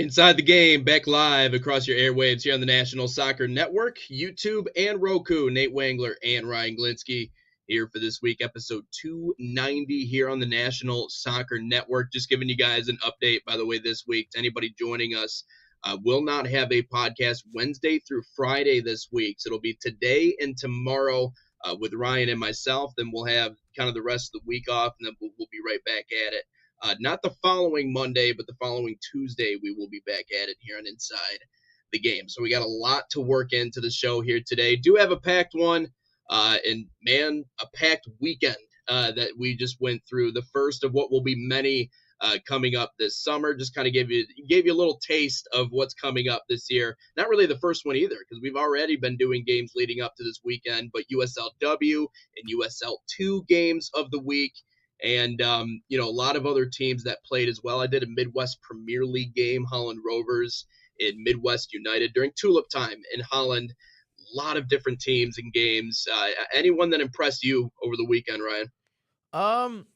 Inside the Game, back live across your airwaves here on the National Soccer Network, YouTube, and Roku. Nate Wangler and Ryan Glinsky here for this week, episode 290 here on the National Soccer Network. Just giving you guys an update, by the way, this week to anybody joining us. Will not have a podcast Wednesday through Friday this week. So it'll be today and tomorrow with Ryan and myself. Then we'll have kind of the rest of the week off, and then we'll be right back at it. Not the following Monday, but the following Tuesday, we will be back at it here on Inside the Game. So we got a lot to work into the show here today. Do have a packed one, and man, a packed weekend that we just went through. The first of what will be many coming up this summer. Just kind of gave you a little taste of what's coming up this year. Not really the first one either, because we've already been doing games leading up to this weekend, but USLW and USL2 games of the week. And, a lot of other teams that played as well. I did a Midwest Premier League game, Holland Rovers and Midwest United during Tulip time in Holland. A lot of different teams and games. Anyone that impressed you over the weekend, Ryan?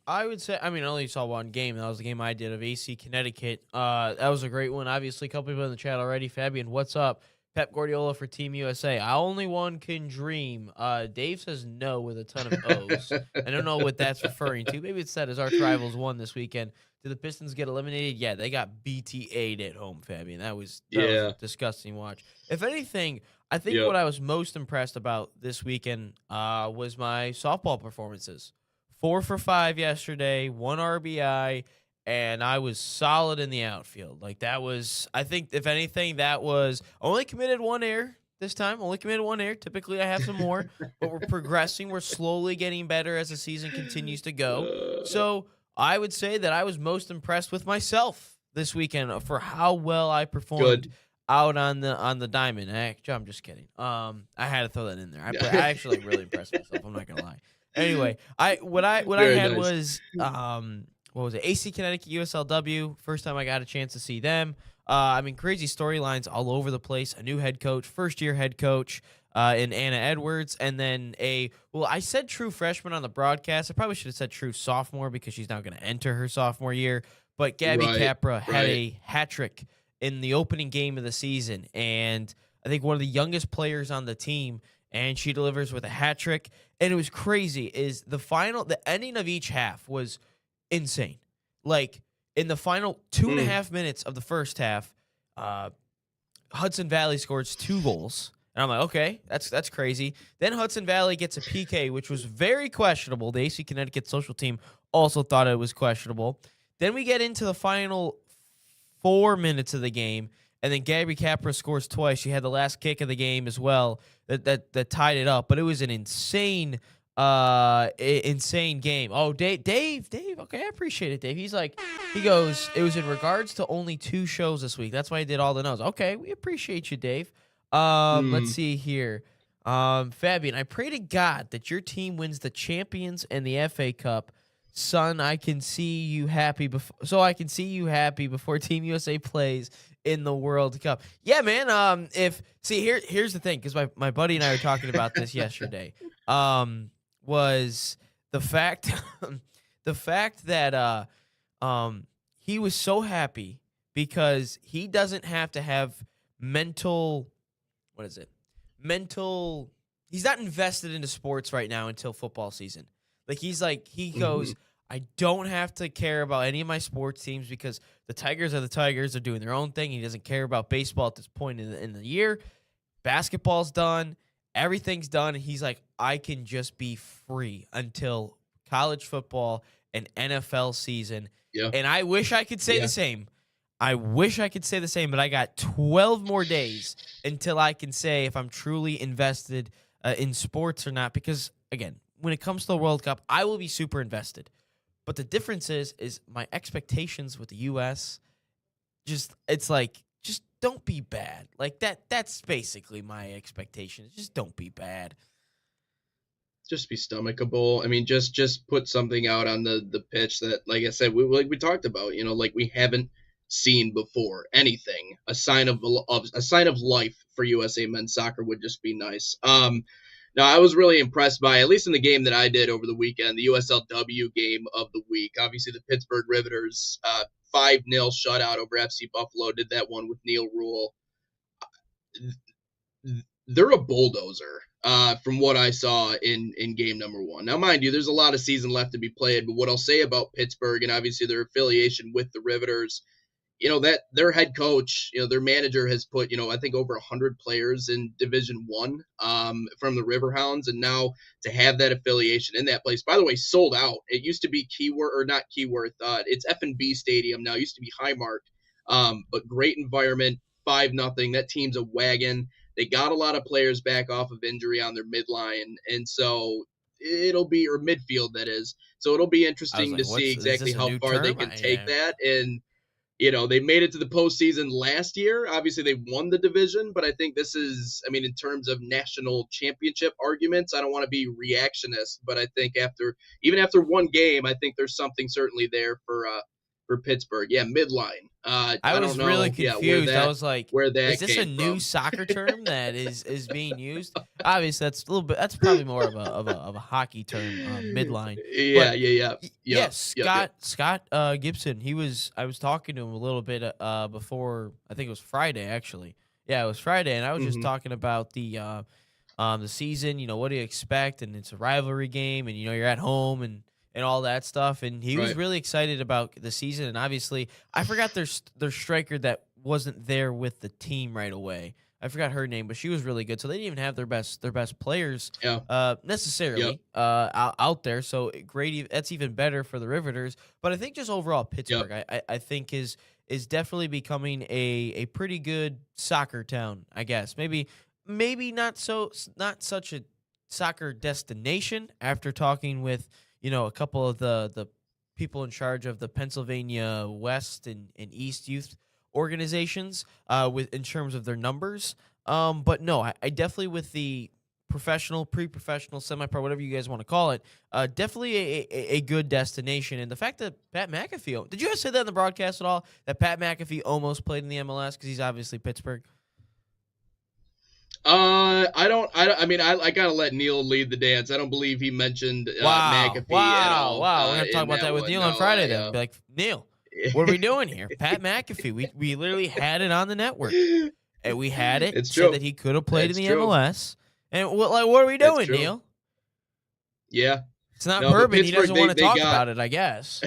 I would say, I only saw one game. That was the game I did of AC Connecticut. That was a great one. Obviously, a couple people in the chat already. Fabian, what's up? Pep Guardiola for Team USA. I only one can dream. Dave says no with a ton of O's. I don't know what that's referring to. Maybe it's that as our rivals won this weekend. Did the Pistons get eliminated? Yeah, they got BTA'd at home, Fabian. That was a disgusting watch. If anything, I think what I was most impressed about this weekend was my softball performances. 4 for 5 yesterday, 1 RBI, and I was solid in the outfield. I think, if anything, that was only committed 1 error this time. Typically, I have some more, but we're progressing. We're slowly getting better as the season continues to go. So I would say that I was most impressed with myself this weekend for how well I performed out on the diamond. I'm just kidding. I had to throw that in there. I actually really impressed myself. I'm not gonna lie. Anyway, what I had was what was it? AC Connecticut, USLW. First time I got a chance to see them. Crazy storylines all over the place. A new head coach, first-year head coach in Anna Edwards, and then I said true freshman on the broadcast. I probably should have said true sophomore because she's now going to enter her sophomore year. But Gabby Capra had a hat trick in the opening game of the season, and I think one of the youngest players on the team, and she delivers with a hat trick. And it was crazy. The ending of each half was insane. In the final 2.5 minutes of the first half, Hudson Valley scores 2 goals. And I'm like, okay, that's crazy. Then Hudson Valley gets a PK, which was very questionable. The AC Connecticut social team also thought it was questionable. Then we get into the final 4 minutes of the game, and then Gabby Capra scores twice. She had the last kick of the game as well that tied it up. But it was an insane game. Oh, Dave. Okay, I appreciate it, Dave. He goes, it was in regards to only 2 shows this week. That's why I did all the notes. Okay, we appreciate you, Dave. Let's see here. Fabian, I pray to God that your team wins the Champions and the FA Cup. Son, I can see you happy before Team USA plays in the World Cup. Yeah, man. Here's the thing, because my buddy and I were talking about this yesterday. Was the fact that he was so happy because he doesn't have to have mental. He's not invested into sports right now until football season. He goes, I don't have to care about any of my sports teams because the Tigers are the Tigers. They're doing their own thing. He doesn't care about baseball at this point in the year. Basketball's done. Everything's done. And he's like, I can just be free until college football and NFL season. Yeah. And I wish I could say the same. But I got 12 more days until I can say if I'm truly invested in sports or not. Because, again, when it comes to the World Cup, I will be super invested. But the difference is my expectations with the U.S., just don't be bad. That's basically my expectations. Just don't be bad. Just be stomachable. Just put something out on the pitch that, like I said, we talked about, we haven't seen before. Anything. A sign of life for USA men's soccer would just be nice. Now, I was really impressed by, at least in the game that I did over the weekend, the USLW game of the week. Obviously, the Pittsburgh Riveters 5-0 shutout over FC Buffalo. Did that one with Neil Rule. They're a bulldozer from what I saw in game number 1. Now, mind you, there's a lot of season left to be played, but what I'll say about Pittsburgh and obviously their affiliation with the Riveters, that their head coach, their manager has put, I think over 100 players in Division 1 from the Riverhounds, and now to have that affiliation in that place, by the way, sold out. It used to be Keyworth, it's F&B Stadium now. It used to be Highmark, but great environment, 5-0. That team's a wagon. They got a lot of players back off of injury on their midline, and so it'll be, or midfield that is. So it'll be interesting to see exactly how far they can take that. And they made it to the postseason last year. Obviously, they won the division, but I think this is, in terms of national championship arguments, I don't want to be reactionist, but I think even after one game, I think there's something certainly there for Pittsburgh. Yeah, midline. I was really confused. I was like, where that is this a new soccer term that is being used? Obviously, that's probably more of a hockey term, midline. Yeah. Scott Gibson. I was talking to him a little bit before. I think it was Friday actually. Yeah, it was Friday, and I was just talking about the season. What do you expect? And it's a rivalry game, and you're at home and all that stuff, and he was really excited about the season. And obviously, I forgot their striker that wasn't there with the team right away. I forgot her name, but she was really good. So they didn't even have their best players necessarily out there. So great, that's even better for the Riveters. But I think just overall Pittsburgh, I think is definitely becoming a pretty good soccer town. I guess maybe not such a soccer destination after talking with a couple of the people in charge of the Pennsylvania West and East youth organizations in terms of their numbers. But no, I definitely, with the professional, pre-professional, semi-pro, whatever you guys want to call it, definitely a good destination. And the fact that Pat McAfee, did you guys say that in the broadcast at all, that Pat McAfee almost played in the MLS because he's obviously Pittsburgh? I gotta let Neil lead the dance. I don't believe he mentioned McAfee at all. Wow, we're gonna talk about that with Neil on Friday then. Be like, Neil, what are we doing here? Pat McAfee. We literally had it on the network, and we had it. It's said true. That he could have played in the MLS. And what are we doing, Neil? Yeah, it's not bourbon. He doesn't want to talk about it, I guess.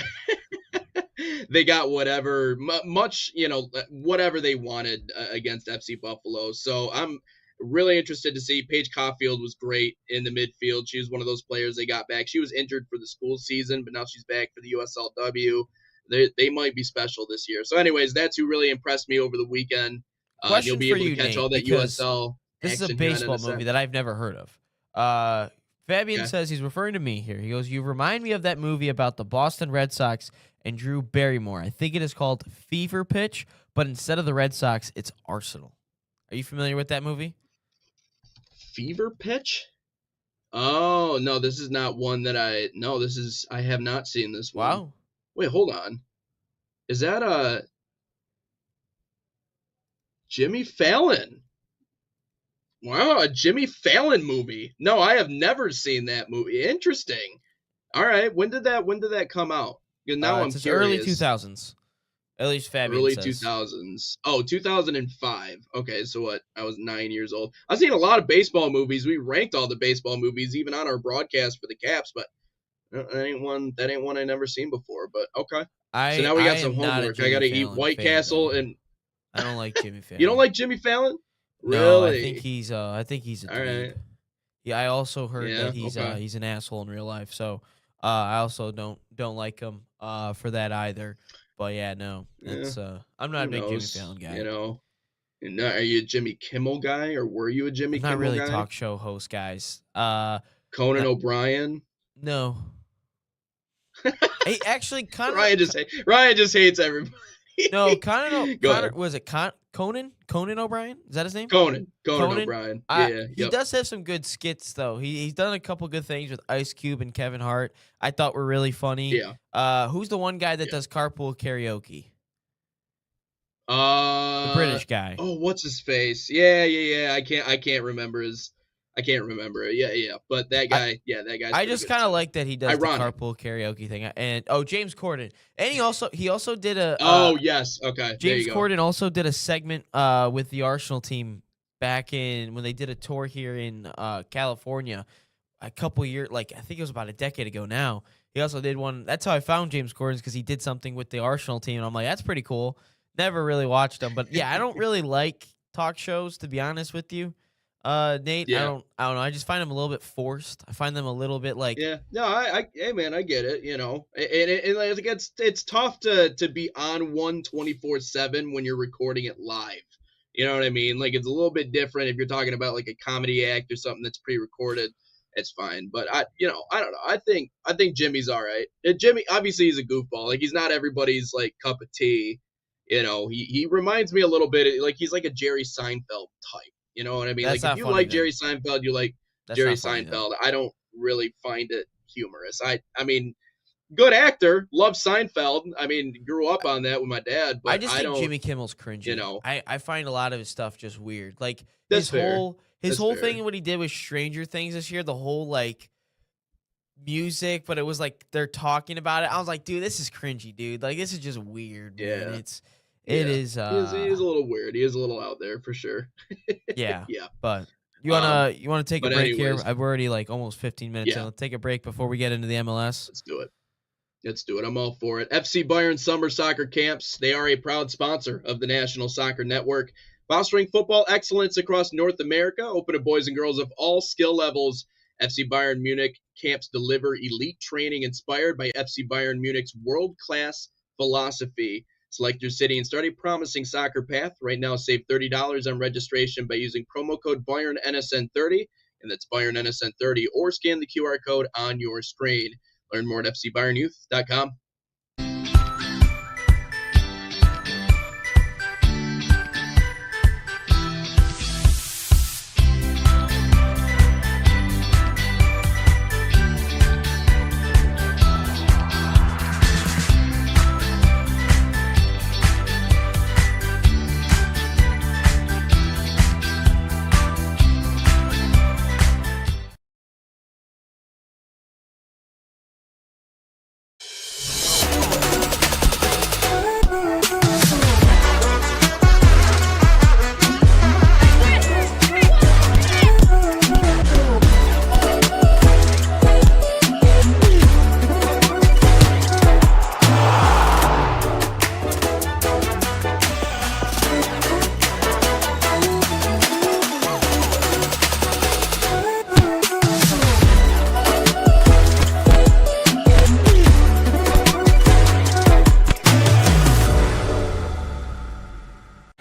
They got whatever they wanted against FC Buffalo. So I'm really interested to see. Paige Caulfield was great in the midfield. She was one of those players they got back. She was injured for the school season, but now she's back for the USLW. They might be special this year. So anyways, that's who really impressed me over the weekend. You'll be able to catch all that USL. This is a baseball movie that I've never heard of. Fabian says he's referring to me here. He goes, "You remind me of that movie about the Boston Red Sox and Drew Barrymore. I think it is called Fever Pitch, but instead of the Red Sox, it's Arsenal." Are you familiar with that movie? Fever Pitch? Oh, no, this is not one that I have not seen this one. Wow. Wait, hold on. Is that a Jimmy Fallon? Wow, a Jimmy Fallon movie. No, I have never seen that movie. Interesting. All right, when did that come out? Now I'm curious. Early 2000s. At least Fabian early says. 2000s. Oh, 2005. Okay, so what? I was 9 years old. I've seen a lot of baseball movies. We ranked all the baseball movies, even on our broadcast for the Caps, but that ain't one I never seen before. But okay. So now we got some homework. I got to eat White Castle, and I don't like Jimmy Fallon. You don't like Jimmy Fallon? No, really? I think he's a dweeb. All right. Yeah, I also heard that he's an asshole in real life. So I also don't like him for that either. But yeah, no, it's I'm not a big Jimmy Fallon guy. Are you a Jimmy Kimmel guy, or were you a Jimmy Kimmel guy? Not really talk show host guys. Conan O'Brien. No. Hey, actually, Ryan just hates everybody. No, Conan was it Conan O'Brien? Is that his name? Conan O'Brien. He does have some good skits though. He's done a couple good things with Ice Cube and Kevin Hart. I thought were really funny. Yeah. Who's the one guy that does carpool karaoke? The British guy. Oh, what's his face? Yeah. I can't remember his. I can't remember it. Yeah. But that I, guy, yeah, that guy's I pretty just good kind of too. like that he does the Ironic. carpool karaoke thing. And James Corden, and he also did a Oh yes. Okay. There James you go. Corden also did a segment with the Arsenal team back in when they did a tour here in California a couple years, like I think it was about a decade ago now. He also did one. That's how I found James Corden, because he did something with the Arsenal team, and I'm like, that's pretty cool. Never really watched them, but yeah, I don't really like talk shows, to be honest with you, Nate. Yeah. I don't know. I just find them a little bit forced. I find them a little bit like Yeah, no, hey man, I get it, and like it's tough to be on one 24/7 when you're recording it live. You know what I mean? Like it's a little bit different if you're talking about like a comedy act or something that's pre-recorded. It's fine, but I don't know. I think Jimmy's all right. Jimmy, obviously, he's a goofball. Like he's not everybody's like cup of tea. He reminds me a little bit like he's like a Jerry Seinfeld type. You know what I mean? that's Like if not you funny. like Then Jerry Seinfeld, you like that's Jerry not funny. Then Seinfeld. I don't really find it humorous. I mean, good actor, love Seinfeld. I mean, grew up on that with my dad, I but just I think don't, Jimmy Kimmel's cringy. you know, I find a lot of his stuff just weird. Like that's fair. his That's whole fair. thing, what he did with Stranger Things this year, the whole like music, but it was like they're talking about it. I was like, dude, this is cringy, dude. Like this is just weird, man. Yeah. It Yeah. is He is a little weird. He is a little out there for sure. yeah. Yeah. But Um, you wanna take a but break here? anyways, I've already like almost 15 minutes in. yeah, Let's take a break before we get into the MLS. let's do it. Let's do it. I'm all for it. FC Bayern Summer Soccer Camps. They are a proud sponsor of the National Soccer Network, fostering football excellence across North America, open to boys and girls of all skill levels. FC Bayern Munich camps deliver elite training inspired by FC Bayern Munich's world-class philosophy. Select your city and start a promising soccer path. Right now, save $30 on registration by using promo code BayernNSN30, and that's BayernNSN30, or scan the QR code on your screen. Learn more at fcbayernyouth.com.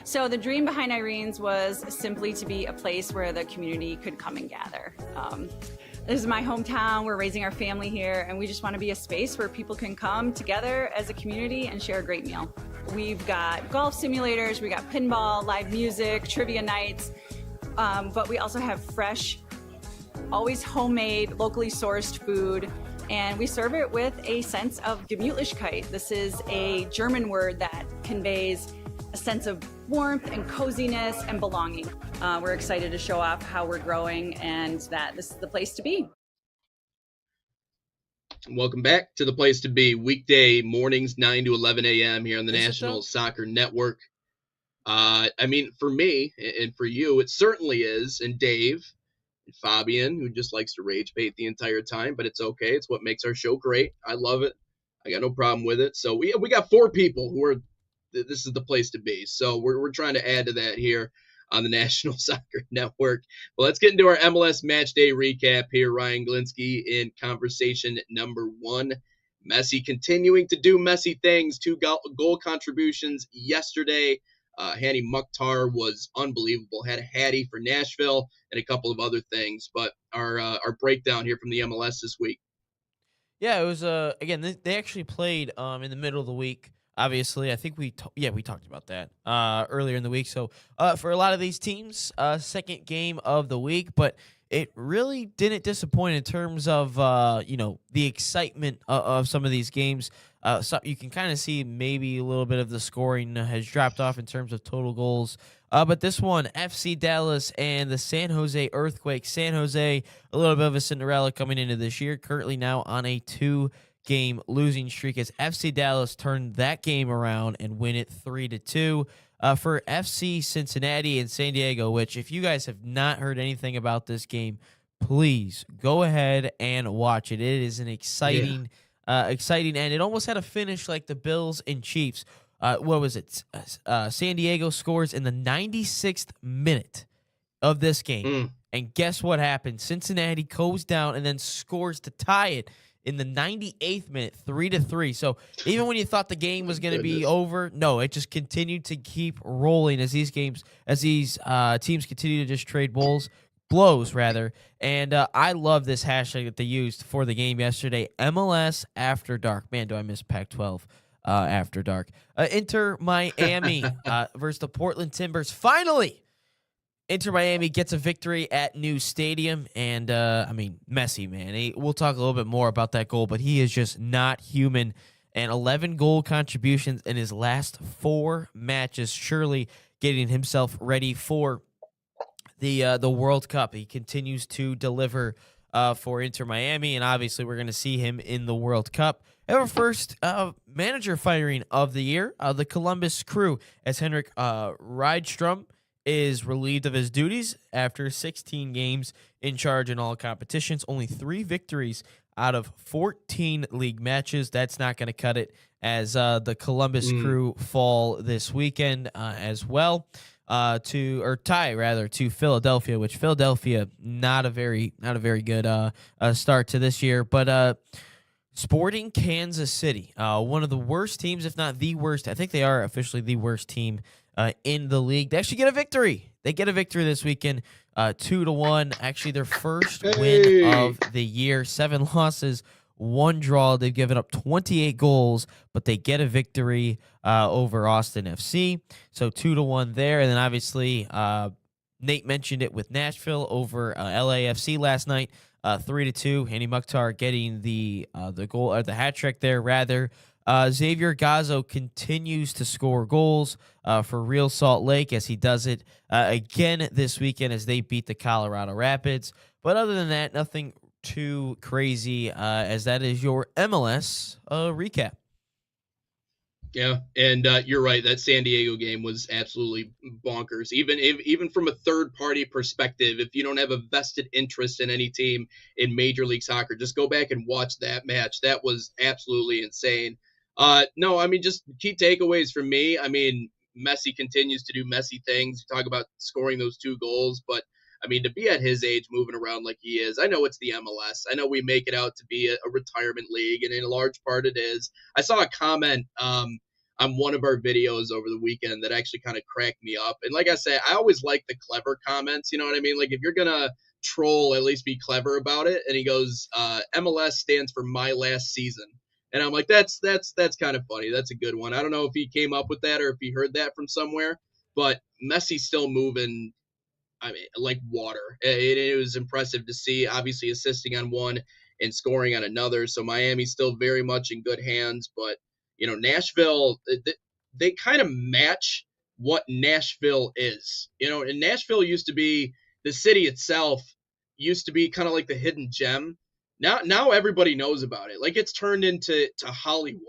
So the dream behind Irene's was simply to be a place where the community could come and gather. This is my hometown, we're raising our family here, and we just want to be a space where people can come together as a community and share a great meal. We've got golf simulators, we got pinball, live music, trivia nights, but we also have fresh, always homemade, locally sourced food, and we serve it with a sense of Gemütlichkeit. This is a German word that conveys a sense of warmth and coziness and belonging. We're excited to show off how we're growing and that this is the place to be. Welcome back to the place to be. Weekday mornings, 9 to 11 a.m. here on the Is it National though? Soccer Network. I mean, for me and for you, it certainly is. And Dave and Fabian, who just likes to rage bait the entire time, but it's okay. It's what makes our show great. I love it. I got no problem with it. So we got 4 people who are, this is the place to be. So we're trying to add to that here on the National Soccer Network. Well, let's get into our MLS Match Day recap here. Ryan Glinsky in conversation number 1. Messi continuing to do Messi things. 2 goal contributions yesterday. Hani Mukhtar was unbelievable. Had a hattie for Nashville and a couple of other things. But our breakdown here from the MLS this week. Yeah, it was again they actually played in the middle of the week. Obviously, I think we talked about that earlier in the week. So for a lot of these teams, second game of the week, but it really didn't disappoint in terms of the excitement of some of these games. So you can kind of see maybe a little bit of the scoring has dropped off in terms of total goals. But this one, FC Dallas and the San Jose Earthquake. San Jose, a little bit of a Cinderella coming into this year, currently now on a 2-game losing streak as FC Dallas turned that game around and win it 3-2. For FC Cincinnati and San Diego, which if you guys have not heard anything about this game, please go ahead and watch it. It is an exciting end. It almost had a finish like the Bills and Chiefs. What was it? San Diego scores in the 96th minute of this game. And guess what happened? Cincinnati goes down and then scores to tie it in the 98th minute, 3-3. So even when you thought the game was going to be over, no, it just continued to keep rolling as these teams continue to just trade blows rather. And I love this hashtag that they used for the game yesterday, MLS After Dark. Man, do I miss Pac-12 After Dark. Inter Miami versus the Portland Timbers. Finally, Inter Miami gets a victory at New Stadium, and Messi, man. We'll talk a little bit more about that goal, but he is just not human. And 11 goal contributions in his last 4 matches, surely getting himself ready for the World Cup. He continues to deliver for Inter Miami, and obviously we're going to see him in the World Cup. Our first manager firing of the year, the Columbus Crew, as Henrik Rydstrom is relieved of his duties after 16 games in charge in all competitions. Only 3 victories out of 14 league matches. That's not going to cut it as the Columbus Crew fall this weekend as well. To Philadelphia, which Philadelphia not a very good start to this year, but Sporting Kansas City, one of the worst teams, if not the worst. I think they are officially the worst team in the league. They actually get a victory. They get a victory this weekend, 2-1. Actually, their first win of the year. 7 losses, 1 draw. They've given up 28 goals, but they get a victory over Austin FC. So 2-1 there. And then obviously, Nate mentioned it with Nashville over LAFC last night. 3-2. Hani Mukhtar getting the goal, or the hat trick there rather. Xavier Gazzo continues to score goals for Real Salt Lake as he does it again this weekend as they beat the Colorado Rapids. But other than that, nothing too crazy as that is your MLS recap. Yeah, and you're right. That San Diego game was absolutely bonkers. Even from a third-party perspective, if you don't have a vested interest in any team in Major League Soccer, just go back and watch that match. That was absolutely insane. No, I mean, just key takeaways from me. I mean, Messi continues to do Messi things. You talk about scoring those 2 goals, but I mean, to be at his age moving around like he is, I know it's the MLS. I know we make it out to be a retirement league, and in a large part it is. I saw a comment on one of our videos over the weekend that actually kind of cracked me up. And like I say, I always like the clever comments. You know what I mean? Like, if you're going to troll, at least be clever about it. And he goes, MLS stands for my last season. And I'm like, that's kind of funny. That's a good one. I don't know if he came up with that or if he heard that from somewhere, but Messi's still moving, I mean, like water. It was impressive to see, obviously assisting on one and scoring on another. So Miami's still very much in good hands. But, you know, Nashville, they kind of match what Nashville is. You know, and Nashville used to be, the city itself used to be kind of like the hidden gem. Now everybody knows about it. Like, it's turned into Hollywood.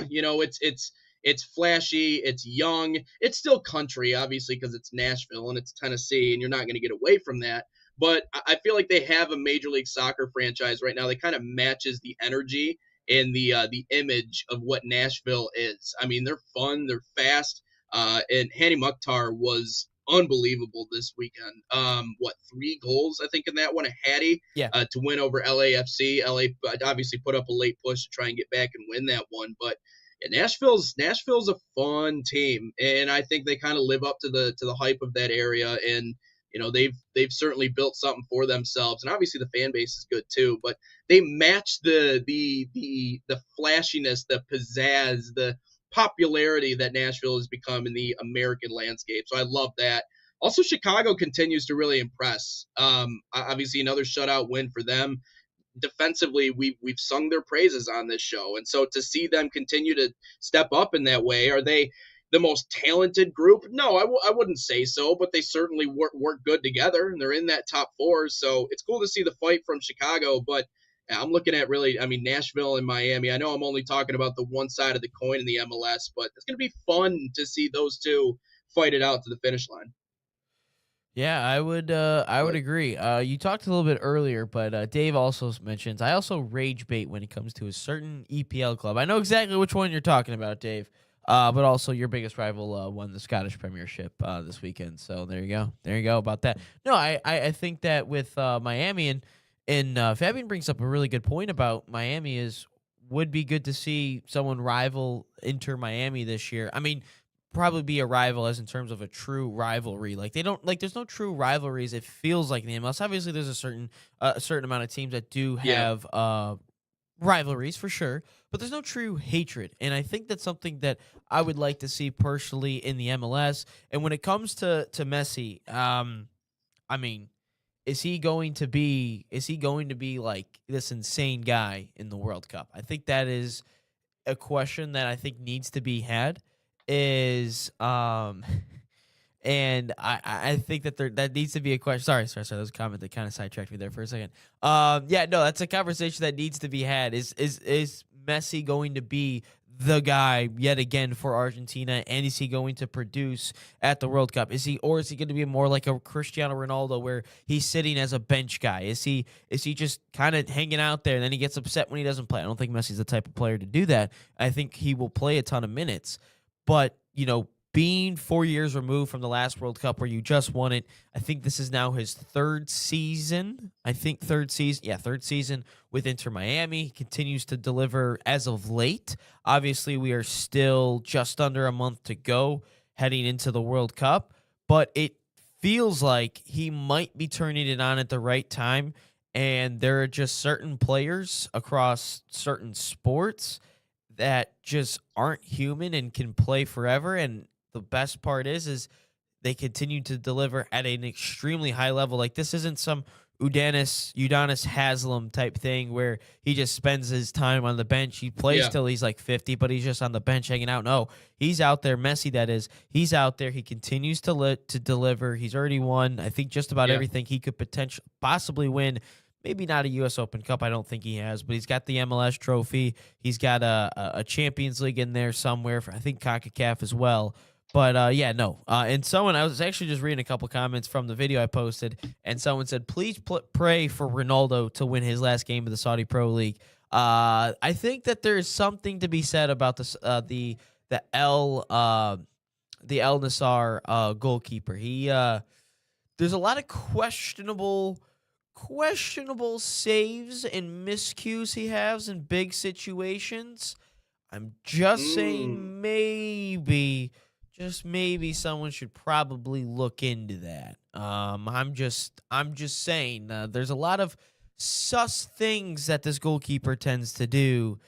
You know, it's flashy, it's young, it's still country, obviously, because it's Nashville and it's Tennessee, and you're not going to get away from that. But I feel like they have a Major League Soccer franchise right now that kind of matches the energy and the image of what Nashville is. I mean, they're fun, they're fast, and Hani Mukhtar was unbelievable this weekend. 3 goals, I think, in that one, a Hattie, to win over LAFC. LA obviously put up a late push to try and get back and win that one, but yeah, Nashville's a fun team, and I think they kind of live up to the hype of that area. And you know, they've certainly built something for themselves, and obviously the fan base is good too. But they match the flashiness, the pizzazz, the popularity that Nashville has become in the American landscape. So I love that. Also, Chicago continues to really impress. Obviously, another shutout win for them. defensively, we've sung their praises on this show. And so to see them continue to step up in that way, are they the most talented group? No, I wouldn't say so, but they certainly work good together, and they're in that top four. So it's cool to see the fight from Chicago, but I'm looking at really, I mean, Nashville and Miami. I know I'm only talking about the one side of the coin in the MLS, but it's going to be fun to see those two fight it out to the finish line. Yeah, I would agree. You talked a little bit earlier, but Dave also mentions I also rage bait when it comes to a certain EPL club. I know exactly which one you're talking about, Dave. But also your biggest rival won the Scottish Premiership this weekend. So there you go. There you go about that. No, I think that with Miami and Fabian brings up a really good point about Miami is would be good to see someone rival Inter Miami this year. I mean, probably be a rival as in terms of a true rivalry. Like they don't like there's no true rivalries. It feels like in the MLS. Obviously, there's a certain amount of teams that do have rivalries for sure, but there's no true hatred. And I think that's something that I would like to see personally in the MLS. And when it comes to Messi, I mean, is he going to be like this insane guy in the World Cup? I think that is a question that I think needs to be had. And I think that that needs to be a question. Sorry. That was a comment that kind of sidetracked me there for a second. Yeah, no, that's a conversation that needs to be had. Is Messi going to be the guy yet again for Argentina, and is he going to produce at the World Cup? Is he going to be more like a Cristiano Ronaldo where he's sitting as a bench guy? Is he just kind of hanging out there and then he gets upset when he doesn't play? I don't think Messi's the type of player to do that. I think he will play a ton of minutes. But, being 4 years removed from the last World Cup where you just won it, I think this is now his third season. Third season with Inter Miami. He continues to deliver as of late. Obviously, we are still just under a month to go heading into the World Cup, but it feels like he might be turning it on at the right time, and there are just certain players across certain sports that just aren't human and can play forever. And the best part is they continue to deliver at an extremely high level. Like this isn't some Udonis Haslam type thing where he just spends his time on the bench. He plays till he's like 50, but he's just on the bench hanging out. No, he's out there. Messi, that is. He's out there. He continues to deliver. He's already won, I think, just about everything he could possibly win. Maybe not a U.S. Open Cup, I don't think he has, but he's got the MLS trophy. He's got a Champions League in there somewhere for, I think, CONCACAF as well. But, and someone, I was actually just reading a couple comments from the video I posted, and someone said, please pray for Ronaldo to win his last game of the Saudi Pro League. I think that there is something to be said about the El Nassr goalkeeper. There's a lot of questionable saves and miscues he has in big situations. I'm just saying maybe someone should probably look into that. I'm just saying there's a lot of sus things that this goalkeeper tends to do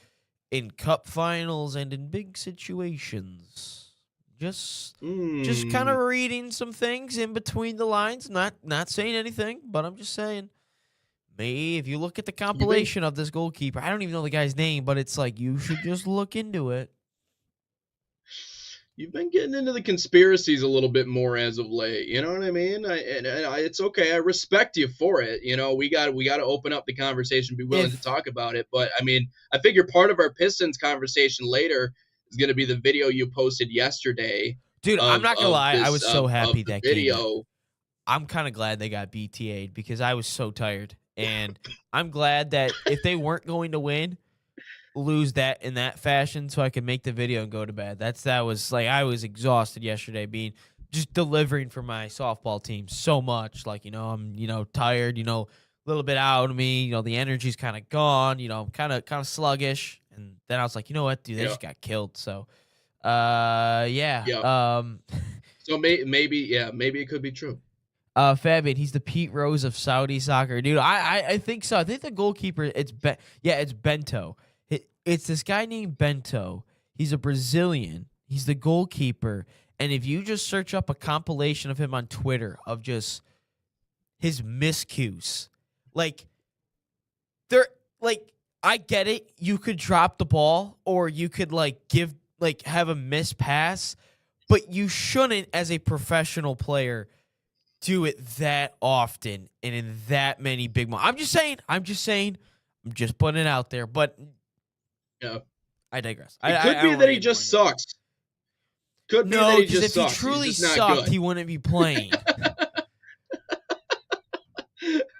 in cup finals and in big situations. Just kind of reading some things in between the lines, not saying anything, but I'm just saying. Maybe if you look at the compilation of this goalkeeper, I don't even know the guy's name, but it's like you should just look into it. You've been getting into the conspiracies a little bit more as of late. You know what I mean? It's okay. I respect you for it. We got to open up the conversation, be willing to talk about it. But I mean, I figure part of our Pistons conversation later is going to be the video you posted yesterday. Dude, I'm not gonna lie. I was so happy that video. I'm kind of glad they got BTA'd because I was so tired. And I'm glad that if they weren't going to lose that in that fashion so I could make the video and go to bed. That was like I was exhausted yesterday just delivering for my softball team so much. Like, I'm, tired, a little bit out of me, the energy's kind of gone, I'm kind of sluggish. And then I was like, you know what, dude, they just got killed. So, So maybe it could be true. Fabian, he's the Pete Rose of Saudi soccer, dude. I think so. I think the goalkeeper, it's Bento. It's this guy named Bento. He's a Brazilian. He's the goalkeeper. And if you just search up a compilation of him on Twitter of just his miscues, like They're like, I get it. You could drop the ball or you could have a missed pass, but you shouldn't, as a professional player, do it that often and in that many big moments. I'm just saying. I'm just putting it out there, but yeah, I digress. It could be that he just sucks. Could be that he just sucks. If he truly He's just sucked, he wouldn't be playing.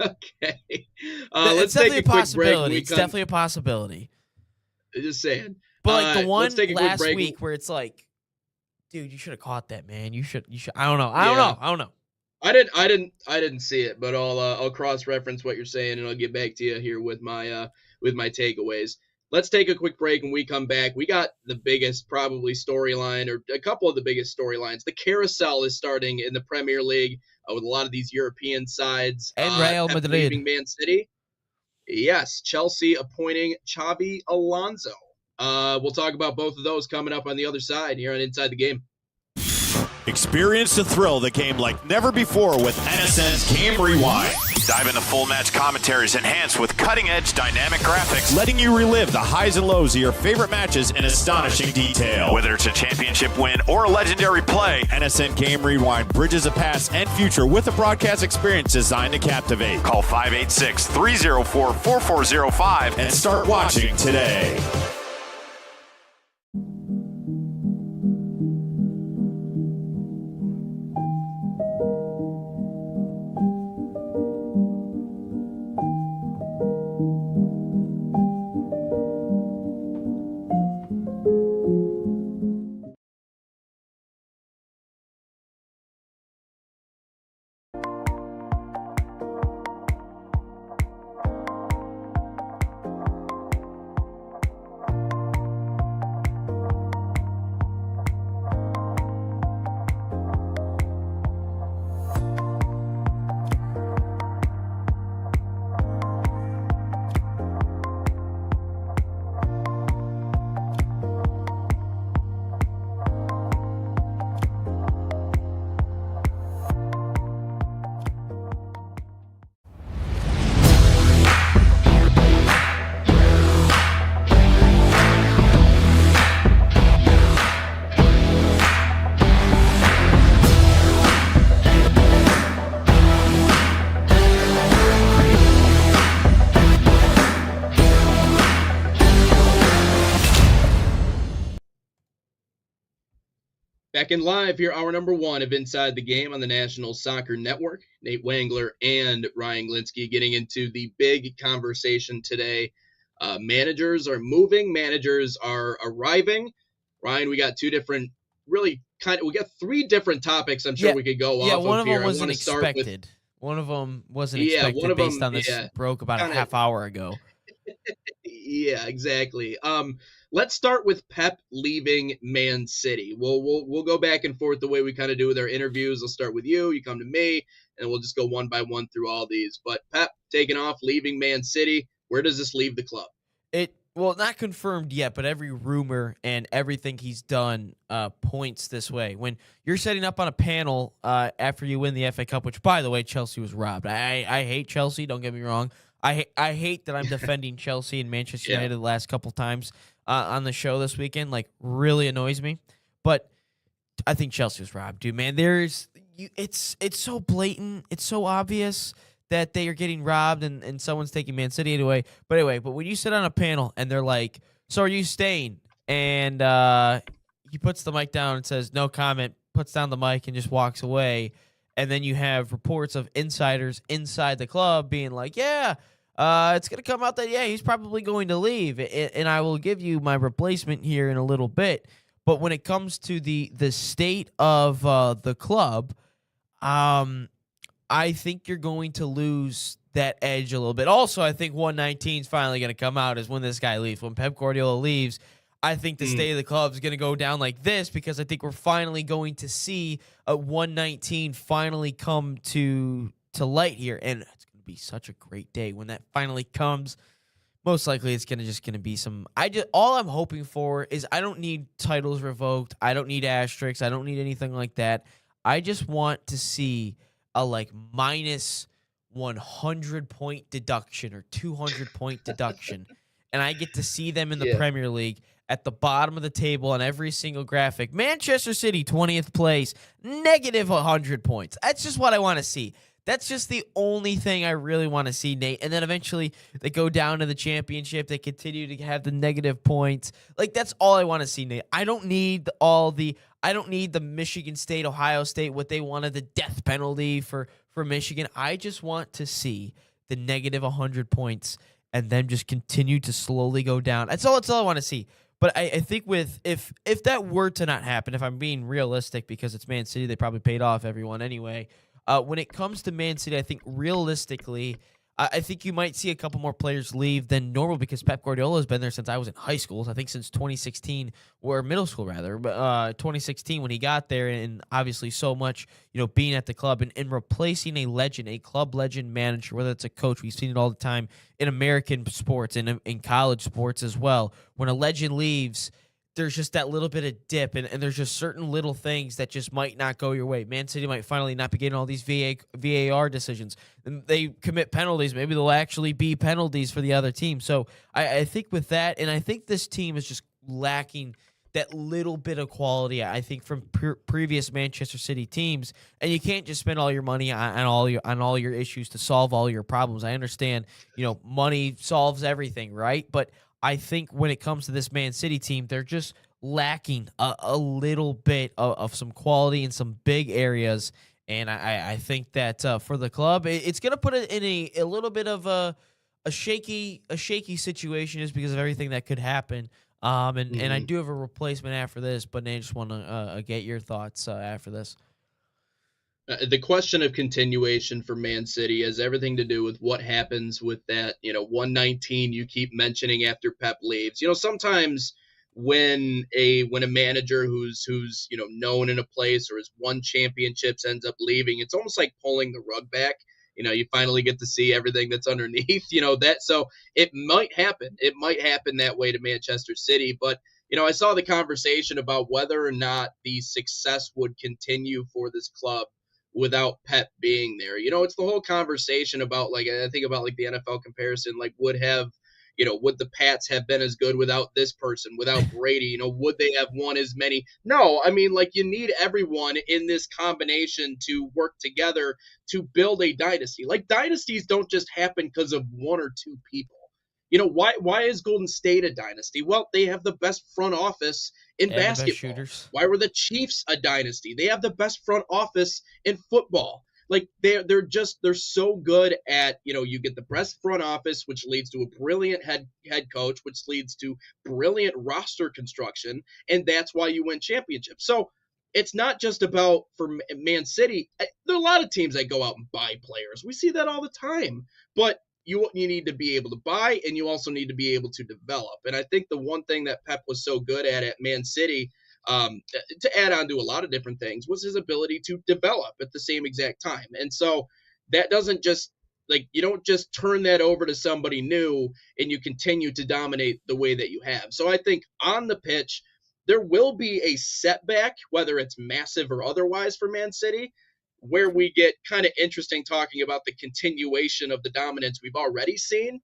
Okay. Let's take a quick break. It's definitely a possibility. Just saying. But the one last week where it's like, dude, you should have caught that, man. You should. I don't know. I didn't see it, but I'll cross-reference what you're saying, and I'll get back to you here with my takeaways. Let's take a quick break. When we come back, we got the biggest probably storyline, or a couple of the biggest storylines. The carousel is starting in the Premier League with a lot of these European sides. And Real Madrid leaving Man City. Yes, Chelsea appointing Xabi Alonso. We'll talk about both of those coming up on the other side here on Inside the Game. Experience the thrill of the game like never before with NSN's Game Rewind. Dive into full match commentaries enhanced with cutting-edge dynamic graphics, letting you relive the highs and lows of your favorite matches in astonishing detail. Whether it's a championship win or a legendary play, NSN Game Rewind bridges the past and future with a broadcast experience designed to captivate. Call 586-304-4405 and start watching today. Back in live here, hour number one of Inside the Game on the National Soccer Network. Nate Wangler and Ryan Glinsky getting into the big conversation today. Managers are moving. Managers are arriving. Ryan, we got we got three different topics I'm sure we could go off of here. Yeah, one of them wasn't expected. One of them wasn't expected based on this broke about a half hour ago. Yeah, exactly. Let's start with Pep leaving Man City. We'll go back and forth the way we kind of do with our interviews. I'll start with you. You come to me, and we'll just go one by one through all these. But Pep taking off, leaving Man City. Where does this leave the club? Not confirmed yet, but every rumor and everything he's done points this way. When you're setting up on a panel after you win the FA Cup, which, by the way, Chelsea was robbed. I hate Chelsea. Don't get me wrong. I hate that I'm defending Chelsea and Manchester United the last couple times on the show this weekend. Like, really annoys me. But I think Chelsea was robbed, dude. Man, it's so blatant. It's so obvious that they are getting robbed and someone's taking Man City away. But when you sit on a panel and they're like, "So are you staying?" And he puts the mic down and says, "No comment," puts down the mic and just walks away. And then you have reports of insiders inside the club being like, "Yeah, it's going to come out that, he's probably going to leave. And I will give you my replacement here in a little bit." But when it comes to the state of the club, I think you're going to lose that edge a little bit. Also, I think 119 is finally going to come out is when this guy leaves. When Pep Guardiola leaves, I think the state of the club is going to go down like this, because I think we're finally going to see a 119 finally come to light here. And it's going to be such a great day when that finally comes. Most likely it's going to be some all I'm hoping for is I don't need titles revoked. I don't need asterisks. I don't need anything like that. I just want to see a minus 100-point deduction or 200-point deduction, and I get to see them in the Yeah. Premier League at the bottom of the table on every single graphic. Manchester City, 20th place, negative 100 points. That's just what I want to see. That's just the only thing I really want to see, Nate. And then eventually they go down to the championship. They continue to have the negative points. Like, that's all I want to see, Nate. I don't need the Michigan State, Ohio State, what they wanted, the death penalty for Michigan. I just want to see the negative 100 points and then just continue to slowly go down. That's all I want to see. But I think if that were to not happen, if I'm being realistic, because it's Man City, they probably paid off everyone anyway. When it comes to Man City, I think realistically, I think you might see a couple more players leave than normal because Pep Guardiola has been there since I was in high school. I think since 2016, or middle school rather, but 2016 when he got there, and obviously so much, being at the club and replacing a legend, a club legend manager, whether it's a coach. We've seen it all the time in American sports and in college sports as well. When a legend leaves, there's just that little bit of dip, and there's just certain little things that just might not go your way. Man City might finally not be getting all these VAR decisions. And they commit penalties. Maybe they'll actually be penalties for the other team. So I think with that, and I think this team is just lacking that little bit of quality, I think, from previous Manchester City teams. And you can't just spend all your money on all your issues to solve all your problems. I understand, money solves everything, right? But I think when it comes to this Man City team, they're just lacking a little bit of some quality in some big areas. And I think that for the club, it's going to put it in a little bit of a shaky situation just because of everything that could happen. And I do have a replacement after this, but I just want to get your thoughts after this. The question of continuation for Man City has everything to do with what happens with that, 119 you keep mentioning after Pep leaves. Sometimes when a manager who's known in a place or has won championships ends up leaving, it's almost like pulling the rug back. You finally get to see everything that's underneath, so it might happen. It might happen that way to Manchester City, but I saw the conversation about whether or not the success would continue for this club without Pep being there. It's the whole conversation about, I think about the NFL comparison, would the Pats have been as good without this person, without Brady? Would they have won as many? No, I mean, you need everyone in this combination to work together to build a dynasty. Dynasties don't just happen because of one or two people. Why is Golden State a dynasty? Well, they have the best front office in basketball. Why were the Chiefs a dynasty? They have the best front office in football. They're so good at, you get the best front office, which leads to a brilliant head coach, which leads to brilliant roster construction, and that's why you win championships. So it's not just about, for Man City, there are a lot of teams that go out and buy players. We see that all the time. But you need to be able to buy, and you also need to be able to develop. And I think the one thing that Pep was so good at Man City, to add on to a lot of different things, was his ability to develop at the same exact time. And so that doesn't just, you don't just turn that over to somebody new and you continue to dominate the way that you have. So I think on the pitch, there will be a setback, whether it's massive or otherwise, for Man City, where we get kind of interesting talking about the continuation of the dominance we've already seen.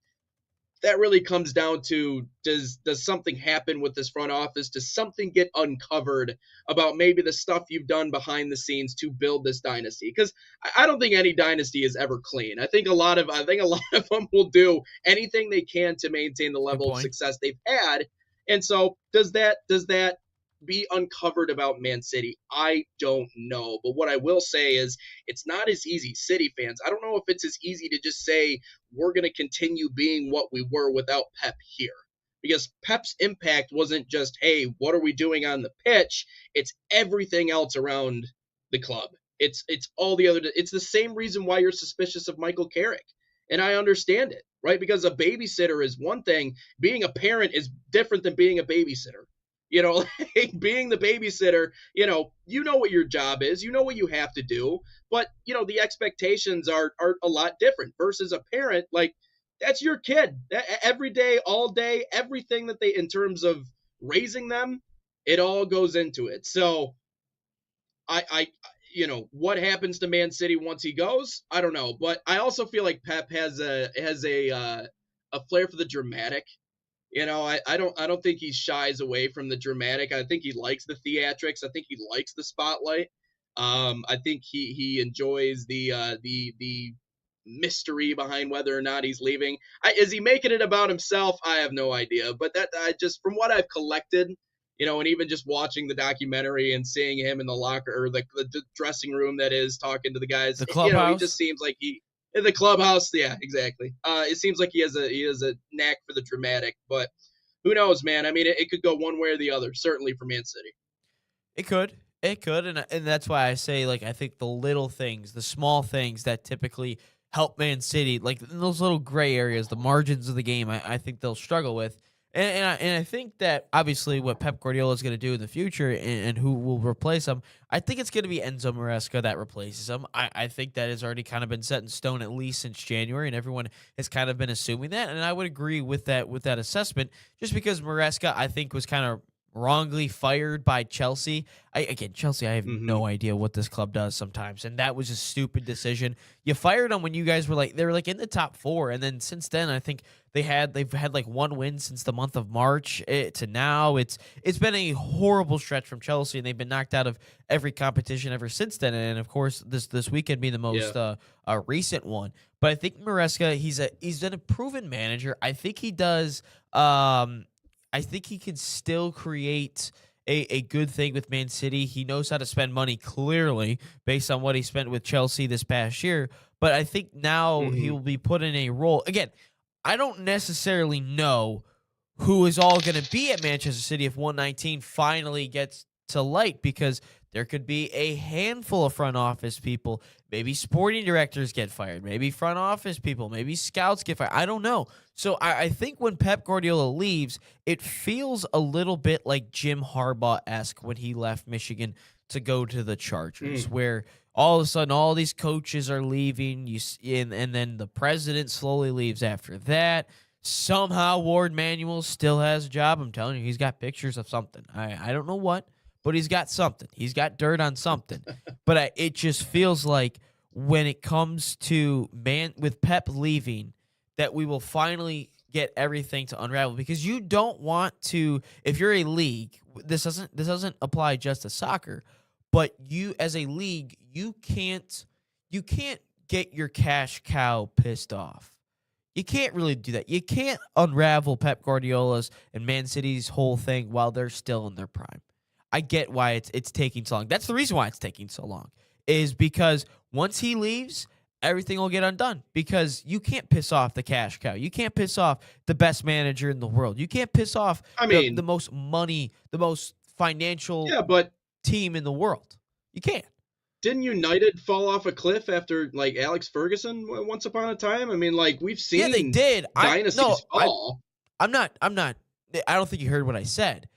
That really comes down to, does something happen with this front office? Does something get uncovered about maybe the stuff you've done behind the scenes to build this dynasty? Because I don't think any dynasty is ever clean. I think a lot of them will do anything they can to maintain the level of success they've had. And so does that be uncovered about Man City? I don't know. But what I will say is it's not as easy. City fans, I don't know if it's as easy to just say we're going to continue being what we were without Pep here. Because Pep's impact wasn't just, hey, what are we doing on the pitch? It's everything else around the club. It's all the other. It's the same reason why you're suspicious of Michael Carrick. And I understand it, right? Because a babysitter is one thing. Being a parent is different than being a babysitter. Being the babysitter, you know what your job is, you know what you have to do, but, the expectations are a lot different versus a parent. That's your kid every day, all day, everything that they, in terms of raising them, it all goes into it. So what happens to Man City once he goes, I don't know. But I also feel like Pep has a flair for the dramatic. I don't think he shies away from the dramatic. I think he likes the theatrics. I think he likes the spotlight. I think he enjoys the mystery behind whether or not he's leaving. Is he making it about himself? I have no idea. But that I just from what I've collected, and even just watching the documentary and seeing him in the locker or the dressing room that is talking to the guys, The clubhouse. he just seems like he in the clubhouse. Yeah, exactly. It seems like he has a knack for the dramatic, but who knows, man? I mean, it could go one way or the other. Certainly for Man City. It could, and that's why I say, like, I think the little things, the small things that typically help Man City, like in those little gray areas, the margins of the game, I think they'll struggle with. And I think that obviously what Pep Guardiola is going to do in the future and who will replace him, I think it's going to be Enzo Maresca that replaces him. I think that has already kind of been set in stone at least since January, and everyone has kind of been assuming that. And I would agree with that assessment, just because Maresca, I think, was kind of wrongly fired by Chelsea. Chelsea, I have no idea what this club does sometimes, and that was a stupid decision. You fired them when you guys were they were in the top 4, and then since then, I think they've had like one win since the month of March to now. It's been a horrible stretch from Chelsea, and they've been knocked out of every competition ever since then. And of course, this weekend being the most recent one. But I think Maresca, he's been a proven manager. I think he does. I think he can still create a good thing with Man City. He knows how to spend money, clearly, based on what he spent with Chelsea this past year. But I think now he will be put in a role. Again, I don't necessarily know who is all going to be at Manchester City if 119 finally gets to light, because there could be a handful of front office people. Maybe sporting directors get fired. Maybe front office people. Maybe scouts get fired. I don't know. So I think when Pep Guardiola leaves, it feels a little bit like Jim Harbaugh-esque when he left Michigan to go to the Chargers, where all of a sudden all these coaches are leaving, and then the president slowly leaves after that. Somehow Ward Manuel still has a job. I'm telling you, he's got pictures of something. I don't know what, but he's got something. He's got dirt on something. But it just feels like when it comes to with Pep leaving, that we will finally get everything to unravel, because you don't want to, if you're a league, this doesn't apply just to soccer, but you as a league, you can't get your cash cow pissed off. You can't really do that. You can't unravel Pep Guardiola's and Man City's whole thing while they're still in their prime. I get why it's taking so long. That's the reason why it's taking so long, is because once he leaves, everything will get undone, because you can't piss off the cash cow. You can't piss off the best manager in the world. You can't piss off the most money, the most financial team in the world. You can't. Didn't United fall off a cliff after Alex Ferguson once upon a time? I mean, we've seen. Yeah, they did. Dynasties fall. I'm not. I don't think you heard what I said.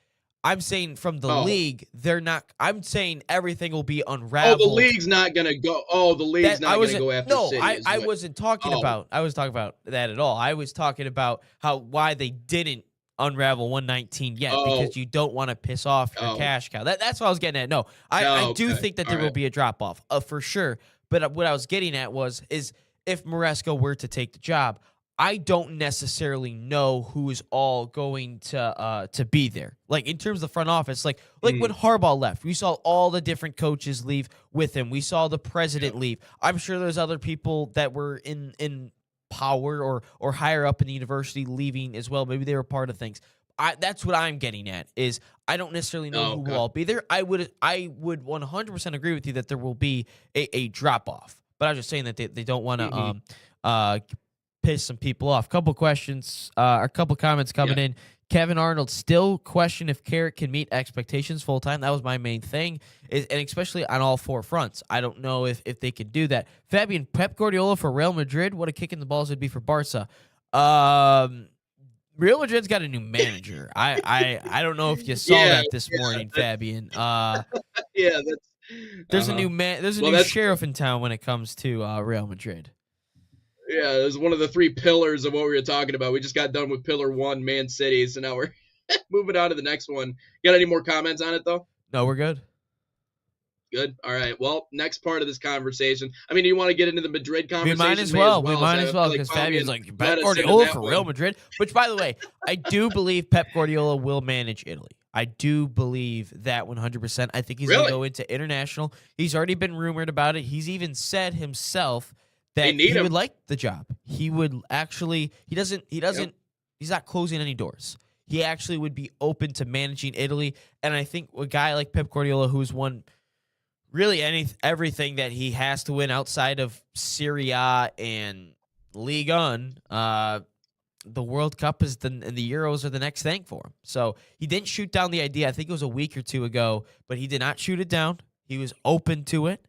I'm saying from the league, they're not. I'm saying everything will be unraveled. Oh, the league's not gonna go. Oh, the league's not gonna go after. No, City, I wasn't talking about. I was talking about that at all. I was talking about why they didn't unravel 119 yet, because you don't want to piss off your cash cow. That's what I was getting at. No, I do think that there will be a drop off for sure. But what I was getting at is if Maresca were to take the job, I don't necessarily know who is all going to be there. Like in terms of the front office, like when Harbaugh left, we saw all the different coaches leave with him. We saw the president leave. I'm sure there's other people that were in power or higher up in the university leaving as well. Maybe they were part of things. That's what I'm getting at, is I don't necessarily know who will all be there. I would 100% agree with you that there will be a drop off, but I was just saying that they don't want to piss some people off. Couple questions, a couple comments coming in. Kevin Arnold still question if Carrick can meet expectations full time. That was my main thing, and especially on all four fronts. I don't know if they could do that. Fabian, Pep Guardiola for Real Madrid. What a kick in the balls it'd be for Barca. Real Madrid's got a new manager. I don't know if you saw that this morning, Fabian. There's a new man. There's a new sheriff in town when it comes to Real Madrid. Yeah, it was one of the three pillars of what we were talking about. We just got done with pillar 1, Man City, so now we're moving on to the next one. Got any more comments on it, though? No, we're good. Good. All right. Well, next part of this conversation. I mean, do you want to get into the Madrid We conversation? might as well. We might So as well, I feel because Fabian Fabian's like, led Pep us into Guardiola that for one. Real Madrid. Which, by the way, I do believe Pep Guardiola will manage Italy. I do believe that 100%. I think he's going Really? to go into international. He's already been rumored about it. He's even said himself They that need he him. would like the job. He would actually. He doesn't. He's not closing any doors. He actually would be open to managing Italy. And I think a guy like Pep Guardiola, who's won really everything that he has to win outside of Serie A and Ligue 1, the World Cup and the Euros are the next thing for him. So he didn't shoot down the idea. I think it was a week or two ago, but he did not shoot it down. He was open to it.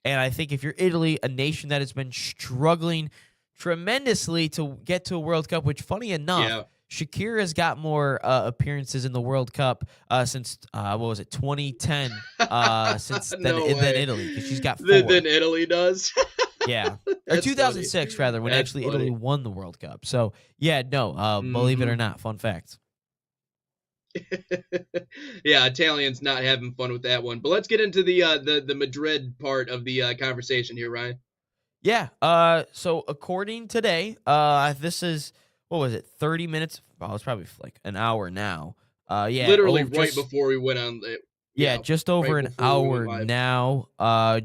And I think if you're Italy, a nation that has been struggling tremendously to get to a World Cup, which funny enough, Yeah. Shakira's got more appearances in the World Cup since 2010 since No than way. Italy, because she's got 4. Than Italy does. Yeah, or That's 2006 rather, when That's actually funny. Italy won the World Cup. So yeah, no, believe it or not, fun fact. Yeah, Italians not having fun with that one. But let's get into the Madrid part of the conversation here, Ryan. Yeah. So according today, this is, what was it? 30 minutes. Well, it's probably like an hour now. Yeah. Literally right right before we went on. Yeah, just over right an before we went hour live. now.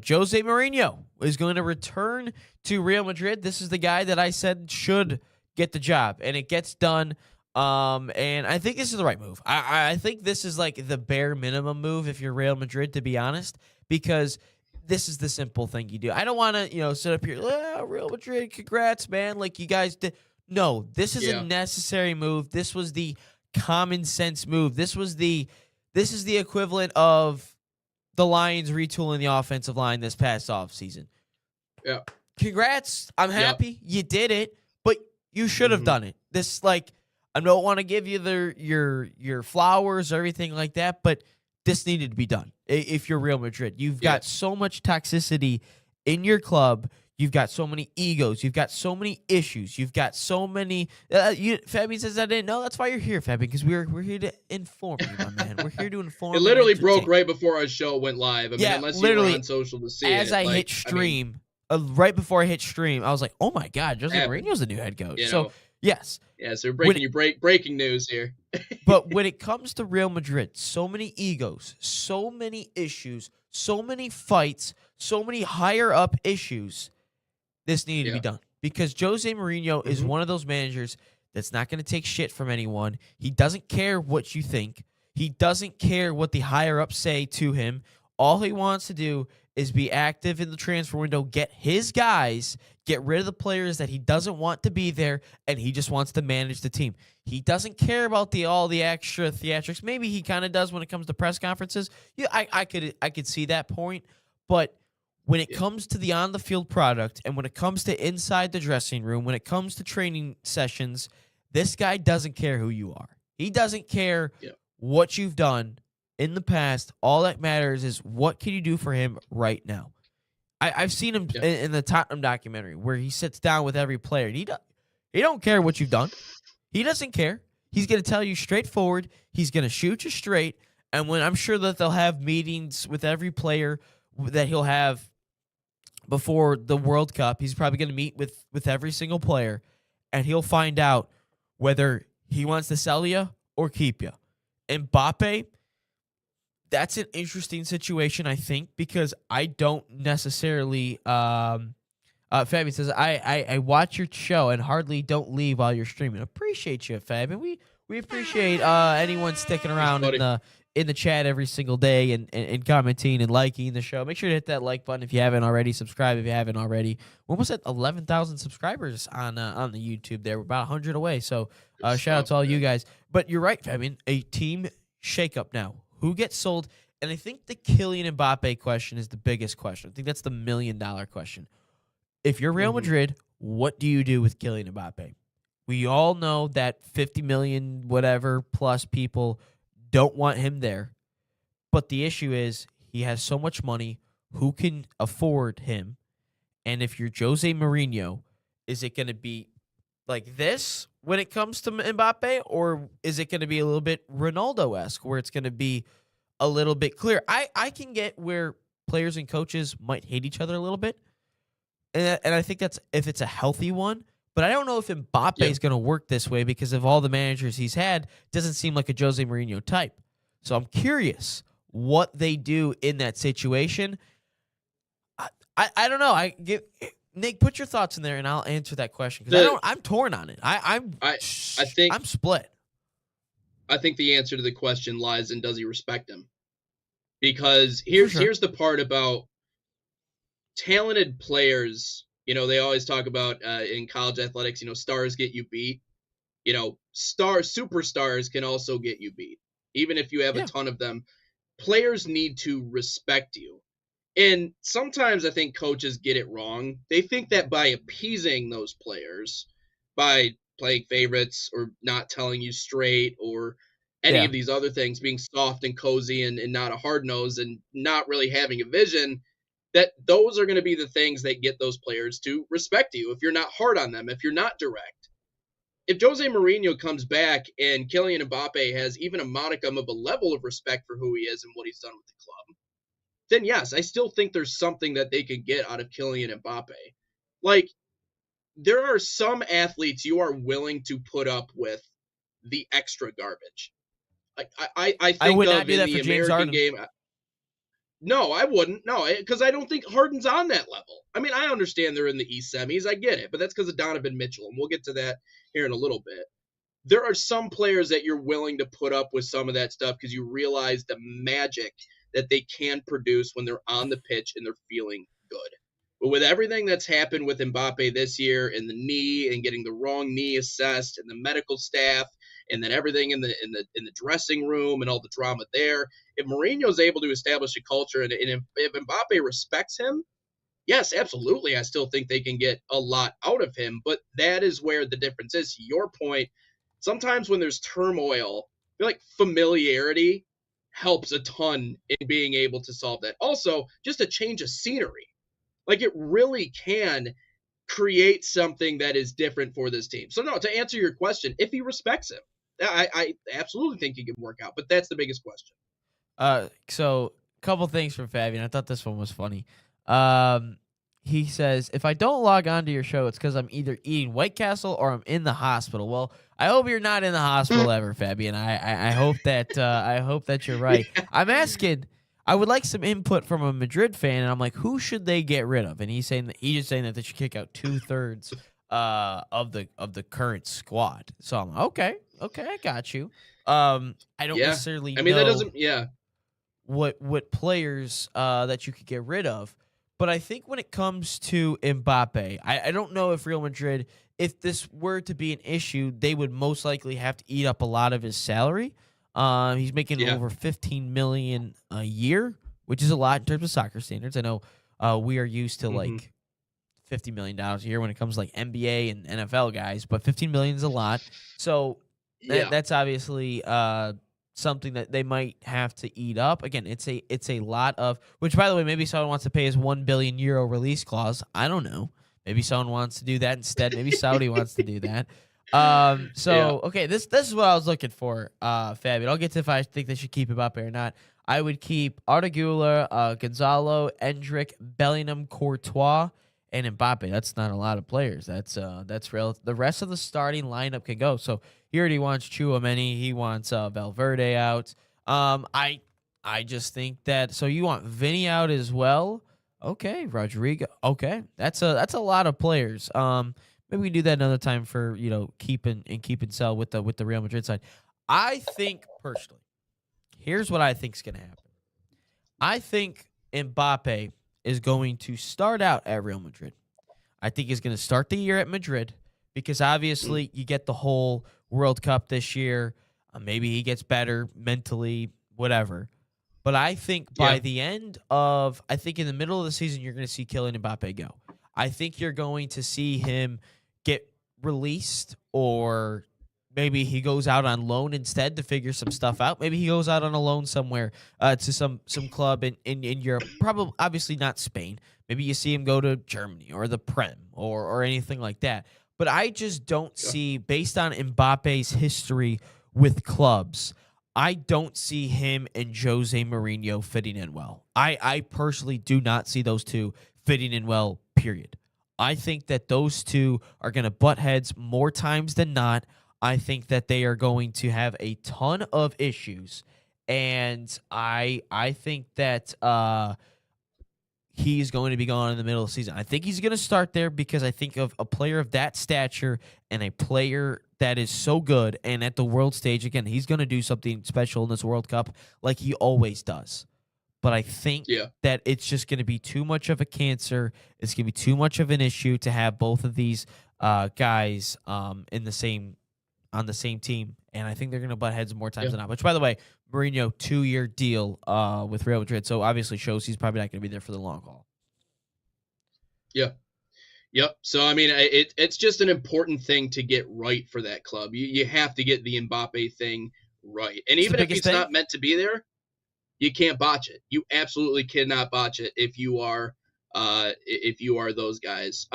Jose Mourinho is going to return to Real Madrid. This is the guy that I said should get the job, and it gets done. And I think this is the right move. I think this is like the bare minimum move if you're Real Madrid, to be honest, because this is the simple thing you do. I don't want to, sit up here, Real Madrid, congrats, man. Like you guys did. No, this is a necessary move. This was the common sense move. This is the equivalent of the Lions retooling the offensive line this past offseason. Yeah. Congrats. I'm happy you did it, but you should have done it. This, like, I don't want to give you your flowers or everything like that, but this needed to be done. If you're Real Madrid, you've got so much toxicity in your club. You've got so many egos. You've got so many issues. You've got so many. Fabian says I didn't know. That's why you're here, Fabian, because we're here to inform you, my man. We're here to inform. It literally and broke entertain. right before our show went live. I mean, unless you were on social to see as it. I hit stream, right before I hit stream, I was like, "Oh my God, Jose Mourinho's the new head coach." So yes, so we're breaking news here. But when it comes to Real Madrid, so many egos, so many issues, so many fights, so many higher up issues. This needed to be done because Jose Mourinho is one of those managers that's not going to take shit from anyone. He doesn't care what you think. He doesn't care what the higher ups say to him. All he wants to do is be active in the transfer window, get his guys, get rid of the players that he doesn't want to be there, and he just wants to manage the team. He doesn't care about all the extra theatrics. Maybe he kind of does when it comes to press conferences. Yeah, I could see that point, but when it comes to the on-the-field product and when it comes to inside the dressing room, when it comes to training sessions, this guy doesn't care who you are. He doesn't care what you've done in the past. All that matters is what can you do for him right now. I've seen him in the Tottenham documentary where he sits down with every player. And he don't care what you've done. He doesn't care. He's going to tell you straightforward. He's going to shoot you straight. And when I'm sure that they'll have meetings with every player that he'll have before the World Cup, he's probably going to meet with every single player, and he'll find out whether he wants to sell you or keep you. Mbappe, that's an interesting situation, I think, because I don't necessarily. Fabian says, I watch your show and hardly don't leave while you're streaming. Appreciate you, Fabian. We appreciate anyone sticking around in the chat every single day and commenting and liking the show. Make sure to hit that like button if you haven't already. Subscribe if you haven't already. We're almost at 11,000 subscribers on the YouTube there. We're about 100 away. So shout out to all you guys. But you're right, Fabian. A team shakeup now. Who gets sold? And I think the Kylian Mbappe question is the biggest question. I think that's the $1 million question. If you're Real Madrid, what do you do with Kylian Mbappe? We all know that 50 million whatever plus people don't want him there. But the issue is he has so much money. Who can afford him? And if you're Jose Mourinho, is it going to be like this when it comes to Mbappe? Or is it going to be a little bit Ronaldo-esque where it's going to be a little bit clear? I can get where players and coaches might hate each other a little bit. And I think that's if it's a healthy one. But I don't know if Mbappe is going to work this way because of all the managers he's had. Doesn't seem like a Jose Mourinho type. So I'm curious what they do in that situation. I don't know. Nick, put your thoughts in there, and I'll answer that question because I'm torn on it. I'm split. I think the answer to the question lies in does he respect him? Because here's the part about talented players. They always talk about in college athletics, stars get you beat. Superstars can also get you beat. Even if you have a ton of them, players need to respect you. And sometimes I think coaches get it wrong. They think that by appeasing those players, by playing favorites or not telling you straight or any of these other things, being soft and cozy and not a hard nose and not really having a vision, that those are going to be the things that get those players to respect you if you're not hard on them, if you're not direct. If Jose Mourinho comes back and Kylian Mbappe has even a modicum of a level of respect for who he is and what he's done with the club, then yes, I still think there's something that they could get out of Kylian Mbappe. Like, there are some athletes you are willing to put up with the extra garbage. I think I would of not do in that the for James American Harden. game. No, I wouldn't. No, because I don't think Harden's on that level. I mean, I understand they're in the East semis. I get it, but that's because of Donovan Mitchell, and we'll get to that here in a little bit. There are some players that you're willing to put up with some of that stuff because you realize the magic that they can produce when they're on the pitch and they're feeling good. But with everything that's happened with Mbappe this year and the knee and getting the wrong knee assessed and the medical staff and then everything in the dressing room and all the drama there, if Mourinho's able to establish a culture and if Mbappe respects him, yes, absolutely. I still think they can get a lot out of him, but that is where the difference is. To your point, sometimes when there's turmoil, I feel like familiarity helps a ton in being able to solve that. Also, just a change of scenery. Like, it really can create something that is different for this team. So, no, to answer your question, if he respects him, I absolutely think he can work out, but that's the biggest question. So, a couple things from Fabian. I thought this one was funny. He says, if I don't log on to your show, it's because I'm either eating White Castle or I'm in the hospital. Well, I hope you're not in the hospital ever, Fabian. I hope that you're right. Yeah. I'm asking, I would like some input from a Madrid fan, and I'm like, who should they get rid of? And he's just saying that they should kick out 2/3 of the current squad. So I'm like, okay, I got you. I don't necessarily. I mean, that doesn't. Yeah. What players that you could get rid of. But I think when it comes to Mbappe, I don't know if Real Madrid, if this were to be an issue, they would most likely have to eat up a lot of his salary. He's making over $15 million a year, which is a lot in terms of soccer standards. I know we are used to like $50 million a year when it comes to like NBA and NFL guys, but $15 million is a lot. So that's obviously something that they might have to eat up. Again, it's a lot of, which by the way, maybe someone wants to pay his €1 billion release clause. I don't know. Maybe someone wants to do that instead. Maybe Saudi wants to do that. Okay, this is what I was looking for, Fabian. I'll get to if I think they should keep Mbappe or not. I would keep Arda Güler, Gonzalo, Endrick, Bellingham, Courtois, and Mbappe. That's not a lot of players. That's real. The rest of the starting lineup can go. So he already wants Tchouaméni. He wants Valverde out. I just think that. So you want Vinny out as well? Okay, Rodrigo. Okay, that's a lot of players. Maybe we can do that another time for keep and sell with the Real Madrid side. I think personally, here's what I think is going to happen. I think Mbappe is going to start out at Real Madrid. I think he's going to start the year at Madrid because obviously you get the whole World Cup this year. Maybe he gets better mentally, whatever. But I think by the end of, I think in the middle of the season, you're going to see Kylian Mbappe go. I think you're going to see him get released, or maybe he goes out on loan instead to figure some stuff out. Maybe he goes out on a loan somewhere to some club in Europe. Probably, obviously not Spain. Maybe you see him go to Germany or the Prem or anything like that. But I just don't see, based on Mbappe's history with clubs, I don't see him and Jose Mourinho fitting in well. I personally do not see those two fitting in well, period. I think that those two are going to butt heads more times than not. I think that they are going to have a ton of issues. And I think that he's going to be gone in the middle of the season. I think he's going to start there because I think of a player of that stature and a player that is so good, and at the world stage, again, he's going to do something special in this World Cup like he always does. But I think that it's just going to be too much of a cancer. It's going to be too much of an issue to have both of these guys on the same team, and I think they're going to butt heads more times than not. Which, by the way, Mourinho 2-year deal with Real Madrid, so obviously shows he's probably not going to be there for the long haul. Yeah. Yep. So, I mean, it's just an important thing to get right for that club. You have to get the Mbappe thing right. And even if it's not meant to be there, you can't botch it. You absolutely cannot botch it if you are those guys.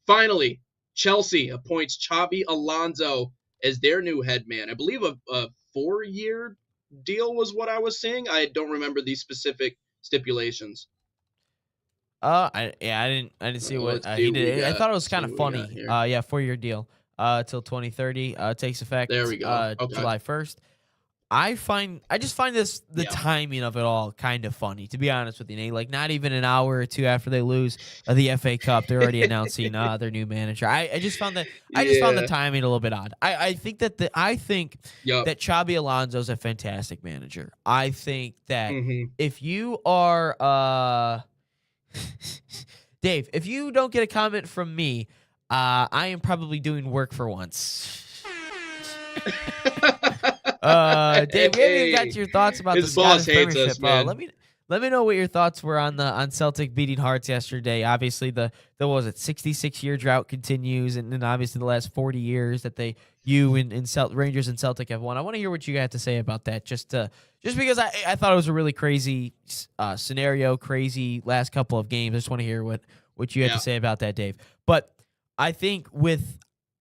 Finally, Chelsea appoints Xabi Alonso as their new head man. I believe a 4-year deal was what I was saying. I don't remember the specific stipulations. I didn't see what he did. I thought it was kind of funny. 4-year deal till 2030. Takes effect. There we go. July 1st. I just find the timing of it all kind of funny, to be honest with you, Nate. Like, not even an hour or two after they lose the FA Cup, they're already announcing their new manager. I just found the timing a little bit odd. I think that Xabi Alonso is a fantastic manager. I think that if you are Dave, if you don't get a comment from me, I am probably doing work for once. Dave, we haven't even got your thoughts about the Scottish Premiership. Let me know what your thoughts were on Celtic beating Hearts yesterday. Obviously, the 66-year drought continues, and then obviously the last 40 years that Rangers and Celtic have won. I want to hear what you got to say about that. Just because I thought it was a really crazy scenario, crazy last couple of games. I just want to hear what you had to say about that, Dave. But I think with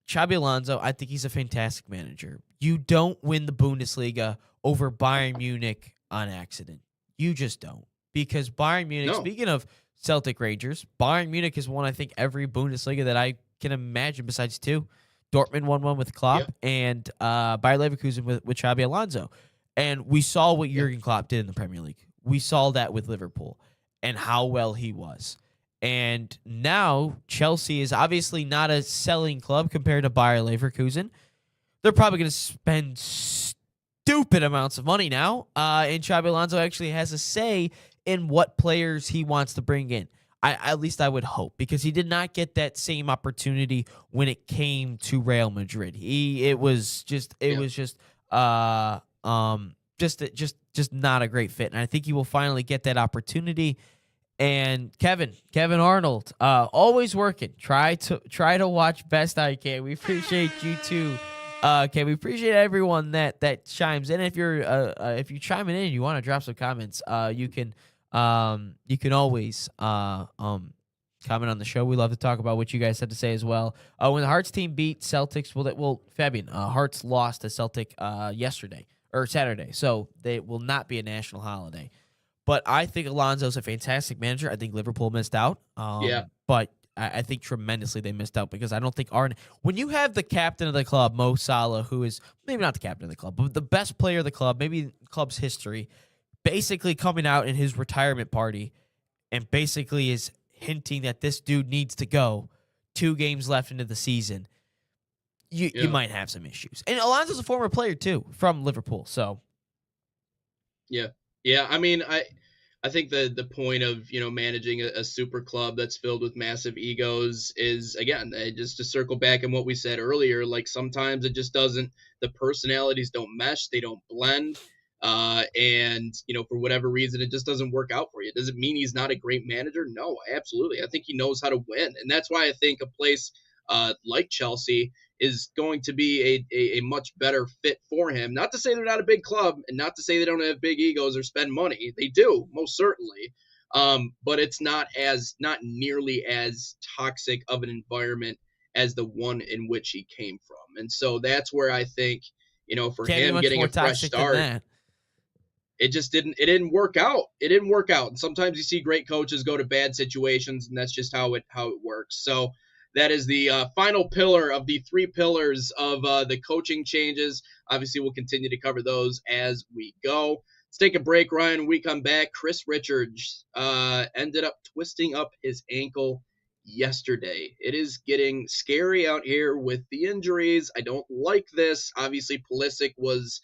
Xabi Alonso, I think he's a fantastic manager. You don't win the Bundesliga over Bayern Munich on accident. You just don't. Because Bayern Munich, speaking of Celtic Rangers, Bayern Munich has won, I think, every Bundesliga that I can imagine besides two. Dortmund won one with Klopp, and Bayer Leverkusen with Xabi Alonso. And we saw what Jurgen Klopp did in the Premier League. We saw that with Liverpool and how well he was. And now Chelsea is obviously not a selling club compared to Bayer Leverkusen. They're probably going to spend stupid amounts of money now. And Xabi Alonso actually has a say in what players he wants to bring in. At least I would hope, because he did not get that same opportunity when it came to Real Madrid. It was just not a great fit. And I think he will finally get that opportunity. And Kevin Arnold, always working. Try to watch best I can. We appreciate you too. Okay, we appreciate everyone that chimes in. If you're chiming in and you want to drop some comments, you can always comment on the show. We love to talk about what you guys had to say as well. When the Hearts team beat Celtics, Fabian, Hearts lost to Celtic yesterday or Saturday, so they will not be a national holiday. But I think Alonso's a fantastic manager. I think Liverpool missed out. But I think tremendously they missed out, because I don't think when you have the captain of the club, Mo Salah, who is maybe not the captain of the club, but the best player of the club, maybe the club's history, basically coming out in his retirement party and basically is hinting that this dude needs to go 2 games left into the season, you might have some issues. And Alonso's a former player too from Liverpool, so. Yeah, I mean, I think the point of, managing a super club that's filled with massive egos is, again, just to circle back on what we said earlier, like sometimes it just doesn't, the personalities don't mesh, they don't blend, and, for whatever reason, it just doesn't work out for you. Does it mean he's not a great manager? No, absolutely. I think he knows how to win, and that's why I think a place like Chelsea is going to be a much better fit for him. Not to say they're not a big club, and not to say they don't have big egos or spend money. They do, most certainly. But it's not nearly as toxic of an environment as the one in which he came from. And so that's where I think, for him getting a fresh start. it just didn't work out. It didn't work out. And sometimes you see great coaches go to bad situations, and that's just how it works. So that is the final pillar of the 3 pillars of the coaching changes. Obviously, we'll continue to cover those as we go. Let's take a break, Ryan. When we come back, Chris Richards ended up twisting up his ankle yesterday. It is getting scary out here with the injuries. I don't like this. Obviously, Pulisic was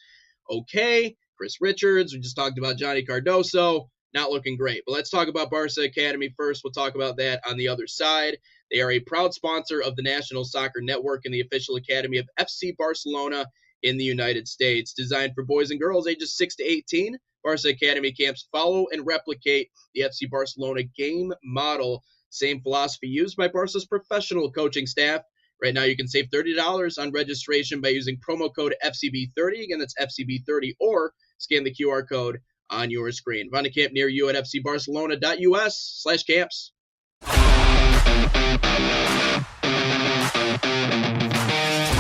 okay. Chris Richards, we just talked about Johnny Cardoso, not looking great. But let's talk about Barca Academy first. We'll talk about that on the other side. They are a proud sponsor of the National Soccer Network and the official academy of FC Barcelona in the United States. Designed for boys and girls ages 6 to 18, Barca Academy camps follow and replicate the FC Barcelona game model. Same philosophy used by Barca's professional coaching staff. Right now, you can save $30 on registration by using promo code FCB30. Again, that's FCB30, or scan the QR code on your screen. Find a camp near you at fcbarcelona.us/camps.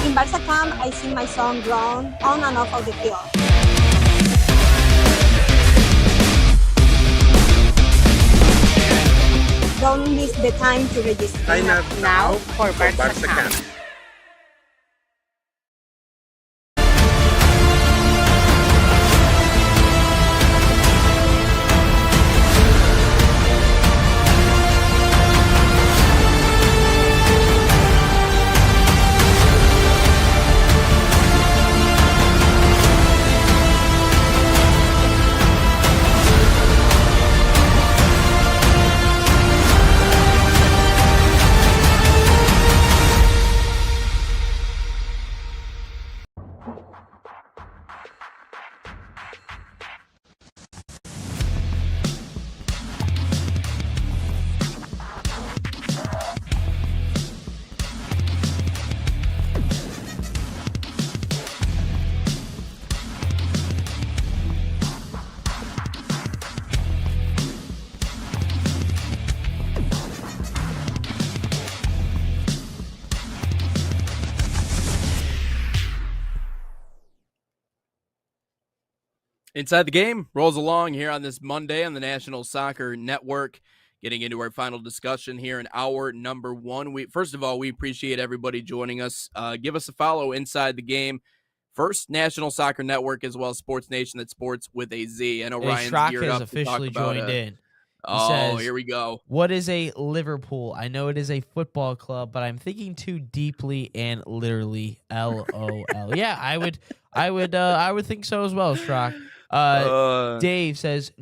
In Barca camp, I see my son grown on and off of the field. Don't miss the time to register. Sign up now for Barca camp. Inside the Game rolls along here on this Monday on the National Soccer Network. Getting into our final discussion here in hour number 1. First of all, we appreciate everybody joining us. Give us a follow Inside the Game. First, National Soccer Network, as well as Sports Nation, that's sports with a Z. I know Ryan's Schrock geared has up officially to talk about joined in. Says, here we go. What is a Liverpool? I know it is a football club, but I'm thinking too deeply and literally. LOL. Yeah, I would think so as well, Schrock. Dave says,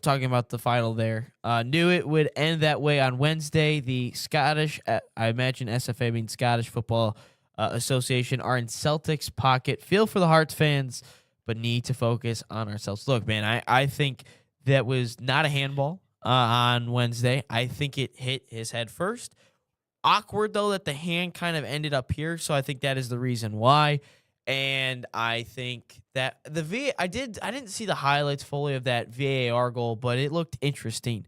talking about the final there, knew it would end that way on Wednesday. The Scottish, I imagine SFA means Scottish Football Association, are in Celtic's pocket. Feel for the Hearts fans, but need to focus on ourselves. Look, man, I think that was not a handball on Wednesday. I think it hit his head first. Awkward, though, that the hand kind of ended up here, so I think that is the reason why. And I think that I didn't see the highlights fully of that VAR goal, but it looked interesting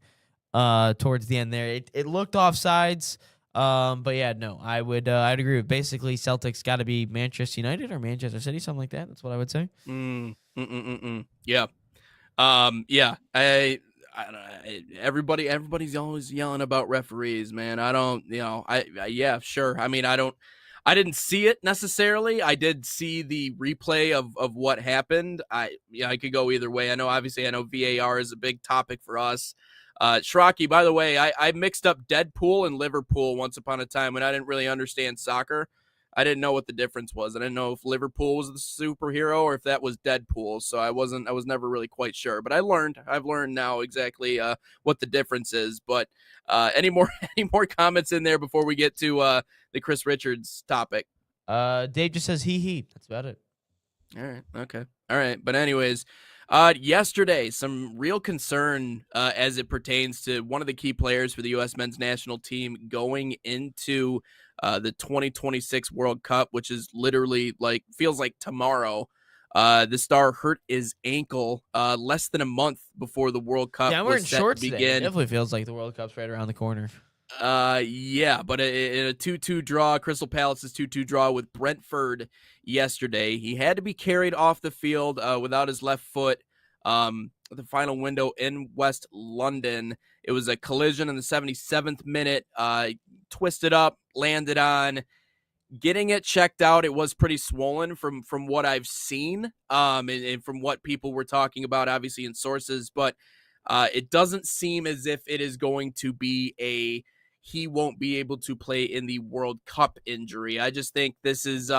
towards the end there. It looked offsides, but yeah, no, I'd agree with basically Celtics got to be Manchester United or Manchester City, something like that. That's what I would say. Yeah, yeah. I don't know. Everybody's always yelling about referees, man. I don't, yeah, sure. I mean, I didn't see it necessarily. I did see the replay of what happened. I could go either way. I know VAR is a big topic for us. Shrocky, by the way, I mixed up Deadpool and Liverpool once upon a time when I didn't really understand soccer. I didn't know what the difference was. I didn't know if Liverpool was the superhero or if that was Deadpool. So I was never really quite sure. But I've learned now exactly what the difference is. But any more comments in there before we get to the Chris Richards topic? Dave just says he. That's about it. All right. Okay. All right. But anyways, yesterday, some real concern as it pertains to one of the key players for the U.S. men's national team going into the 2026 World Cup, which is literally feels like tomorrow. The star hurt his ankle less than a month before the World Cup was set to begin. Today. It definitely feels like the World Cup's right around the corner. Yeah, but in a 2-2 draw, Crystal Palace's 2-2 draw with Brentford yesterday, he had to be carried off the field without his left foot The final window in West London. It was a collision in the 77th minute. Twisted up, landed on. Getting it checked out, it was pretty swollen from what I've seen, and from what people were talking about, obviously in sources. But it doesn't seem as if it is going to be he won't be able to play in the World Cup injury. I just think this is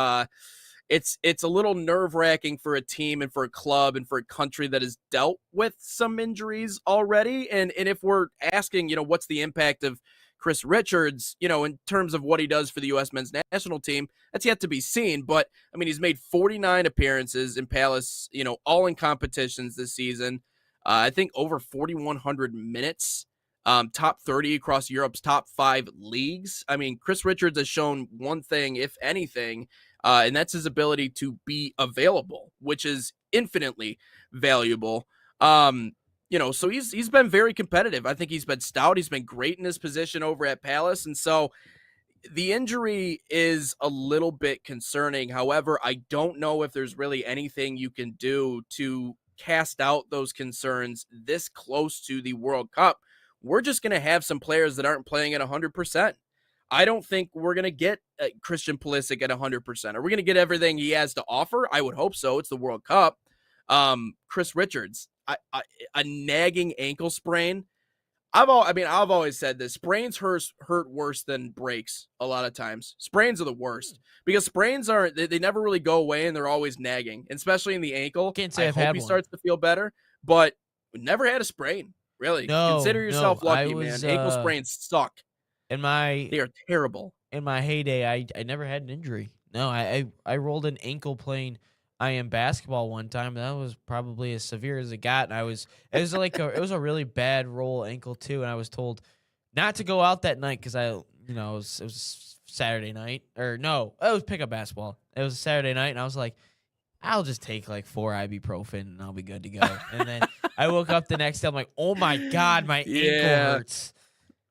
it's a little nerve-wracking for a team and for a club and for a country that has dealt with some injuries already. And if we're asking, what's the impact of Chris Richards, in terms of what he does for the U.S. men's national team, that's yet to be seen. But, I mean, he's made 49 appearances in Palace, all in competitions this season. I think over 4,100 minutes, top 30 across Europe's top 5 leagues. I mean, Chris Richards has shown one thing, if anything, and that's his ability to be available, which is infinitely valuable. So he's been very competitive. I think he's been stout. He's been great in his position over at Palace. And so the injury is a little bit concerning. However, I don't know if there's really anything you can do to cast out those concerns this close to the World Cup. We're just going to have some players that aren't playing at 100%. I don't think we're going to get Christian Pulisic at 100%. Are we going to get everything he has to offer? I would hope so. It's the World Cup. Chris Richards, a nagging ankle sprain. I've always said this. Sprains hurt worse than breaks a lot of times. Sprains are the worst because sprains they never really go away and they're always nagging, especially in the ankle. Can't say I I've hope had he one. starts to feel better, but we never had a sprain. Really, consider yourself lucky, man. Ankle sprains suck. They are terrible. In my heyday, I never had an injury. No, I rolled an ankle playing basketball one time. That was probably as severe as it got. And it was a really bad roll ankle too. And I was told not to go out that night because it was Saturday night it was pickup basketball. It was a Saturday night. And I was like, I'll just take like 4 ibuprofen and I'll be good to go. And then I woke up the next day. I'm like, oh my God, my ankle hurts.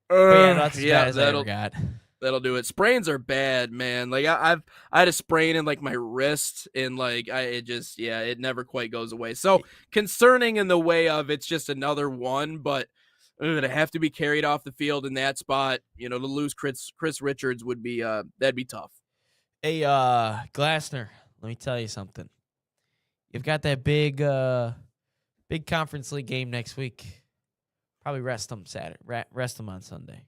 That's as bad as I ever got. That'll do it. Sprains are bad, man. Like I had a sprain in like my wrist, and like it never quite goes away. So concerning in the way of it's just another one, but to have to be carried off the field in that spot, to lose Chris Richards would be that'd be tough. Hey, Glasner, let me tell you something. You've got that big conference league game next week. Probably rest them Saturday. Rest them on Sunday.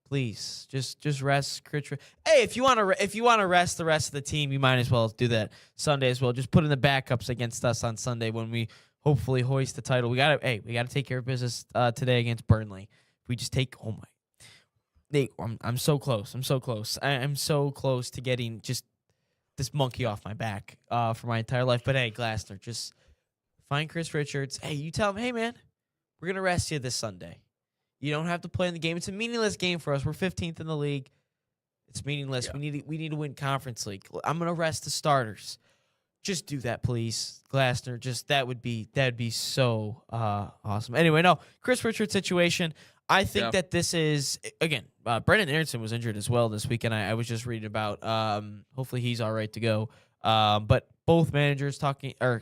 Please, just rest Chris. Hey, if you want to rest the rest of the team, you might as well do that Sunday as well. Just put in the backups against us on Sunday when we hopefully hoist the title. We gotta take care of business today against Burnley. We just take Nate, I'm so close. I'm so close. I'm so close to getting just this monkey off my back for my entire life. But hey, Glasner, just find Chris Richards. Hey, you tell him, hey man, we're gonna rest you this Sunday. You don't have to play in the game. It's a meaningless game for us. We're 15th in the league. It's meaningless. Yeah. We need to win Conference League. I'm gonna rest the starters. Just do that, please, Glasner. That would be so awesome. Anyway, no, Chris Richards situation. I think that this is again. Brendan Aronson was injured as well this weekend. I was just reading about. Hopefully he's all right to go. But both managers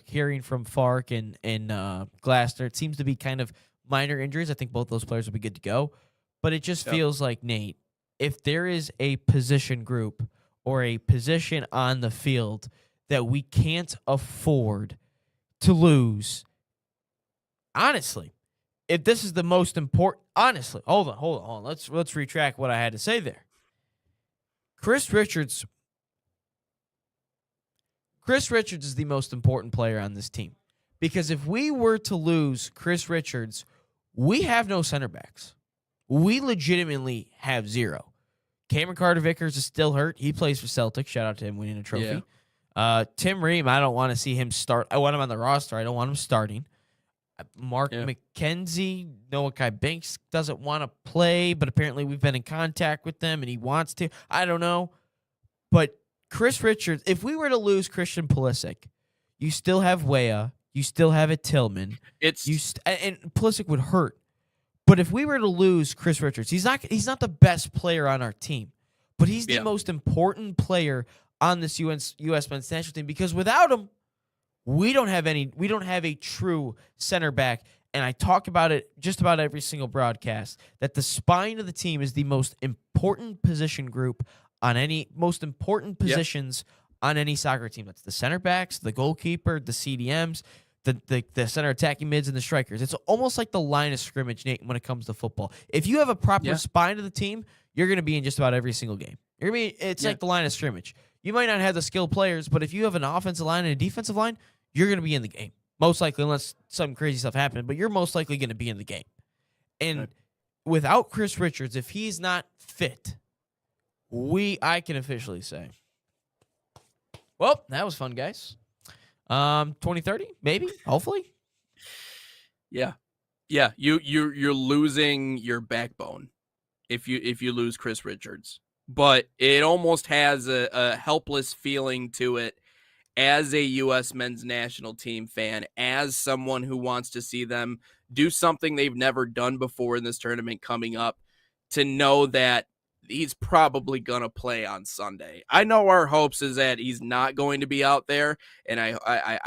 hearing from Fark and Glasner. It seems to be kind of minor injuries. I think both those players will be good to go. But it just feels like, Nate, if there is a position group or a position on the field that we can't afford to lose, honestly, if this is the most important, honestly, hold on. Let's retract what I had to say there. Chris Richards is the most important player on this team. Because if we were to lose Chris Richards, we have no center backs. We legitimately have zero. Cameron Carter-Vickers is still hurt. He plays for Celtic. Shout out to him winning a trophy. Yeah. Tim Ream, I don't want to see him start. I want him on the roster. I don't want him starting. Mark McKenzie, Noah Kai Banks doesn't want to play, but apparently we've been in contact with them and he wants to. I don't know. But Chris Richards, if we were to lose Christian Pulisic, you still have Weah. You still have a Tillman. And Pulisic would hurt. But if we were to lose Chris Richards, he's not the best player on our team, but he's the most important player on this U.S. men's national team because without him, We don't have a true center back. And I talk about it just about every single broadcast, that the spine of the team is the most important position group on any positions on any soccer team. That's the center backs, the goalkeeper, the CDMs, the center attacking mids, and the strikers. It's almost like the line of scrimmage, Nate, when it comes to football. If you have a proper spine of the team, you're going to be in just about every single game. It's like the line of scrimmage. You might not have the skilled players, but if you have an offensive line and a defensive line, you're going to be in the game. Most likely, unless some crazy stuff happened, but you're most likely going to be in the game. And without Chris Richards, if he's not fit, I can officially say, well, that was fun, guys. 2030, maybe, hopefully. Yeah. You're losing your backbone if you lose Chris Richards, but it almost has a helpless feeling to it. As a U.S. men's national team fan, as someone who wants to see them do something they've never done before in this tournament coming up, to know that he's probably going to play on Sunday. I know our hopes is that he's not going to be out there, and I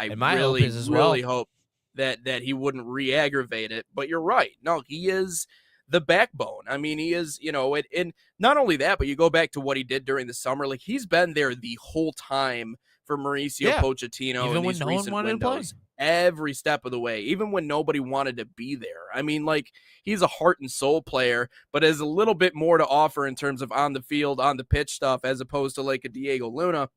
really hope that he wouldn't re-aggravate it. But you're right. No, he is the backbone. I mean, he is, and not only that, but you go back to what he did during the summer. Like, he's been there the whole time for Mauricio Pochettino in these recent windows, every step of the way, even when nobody wanted to be there. I mean, like, he's a heart and soul player, but has a little bit more to offer in terms of on the field, on the pitch stuff, as opposed to like a Diego Luna.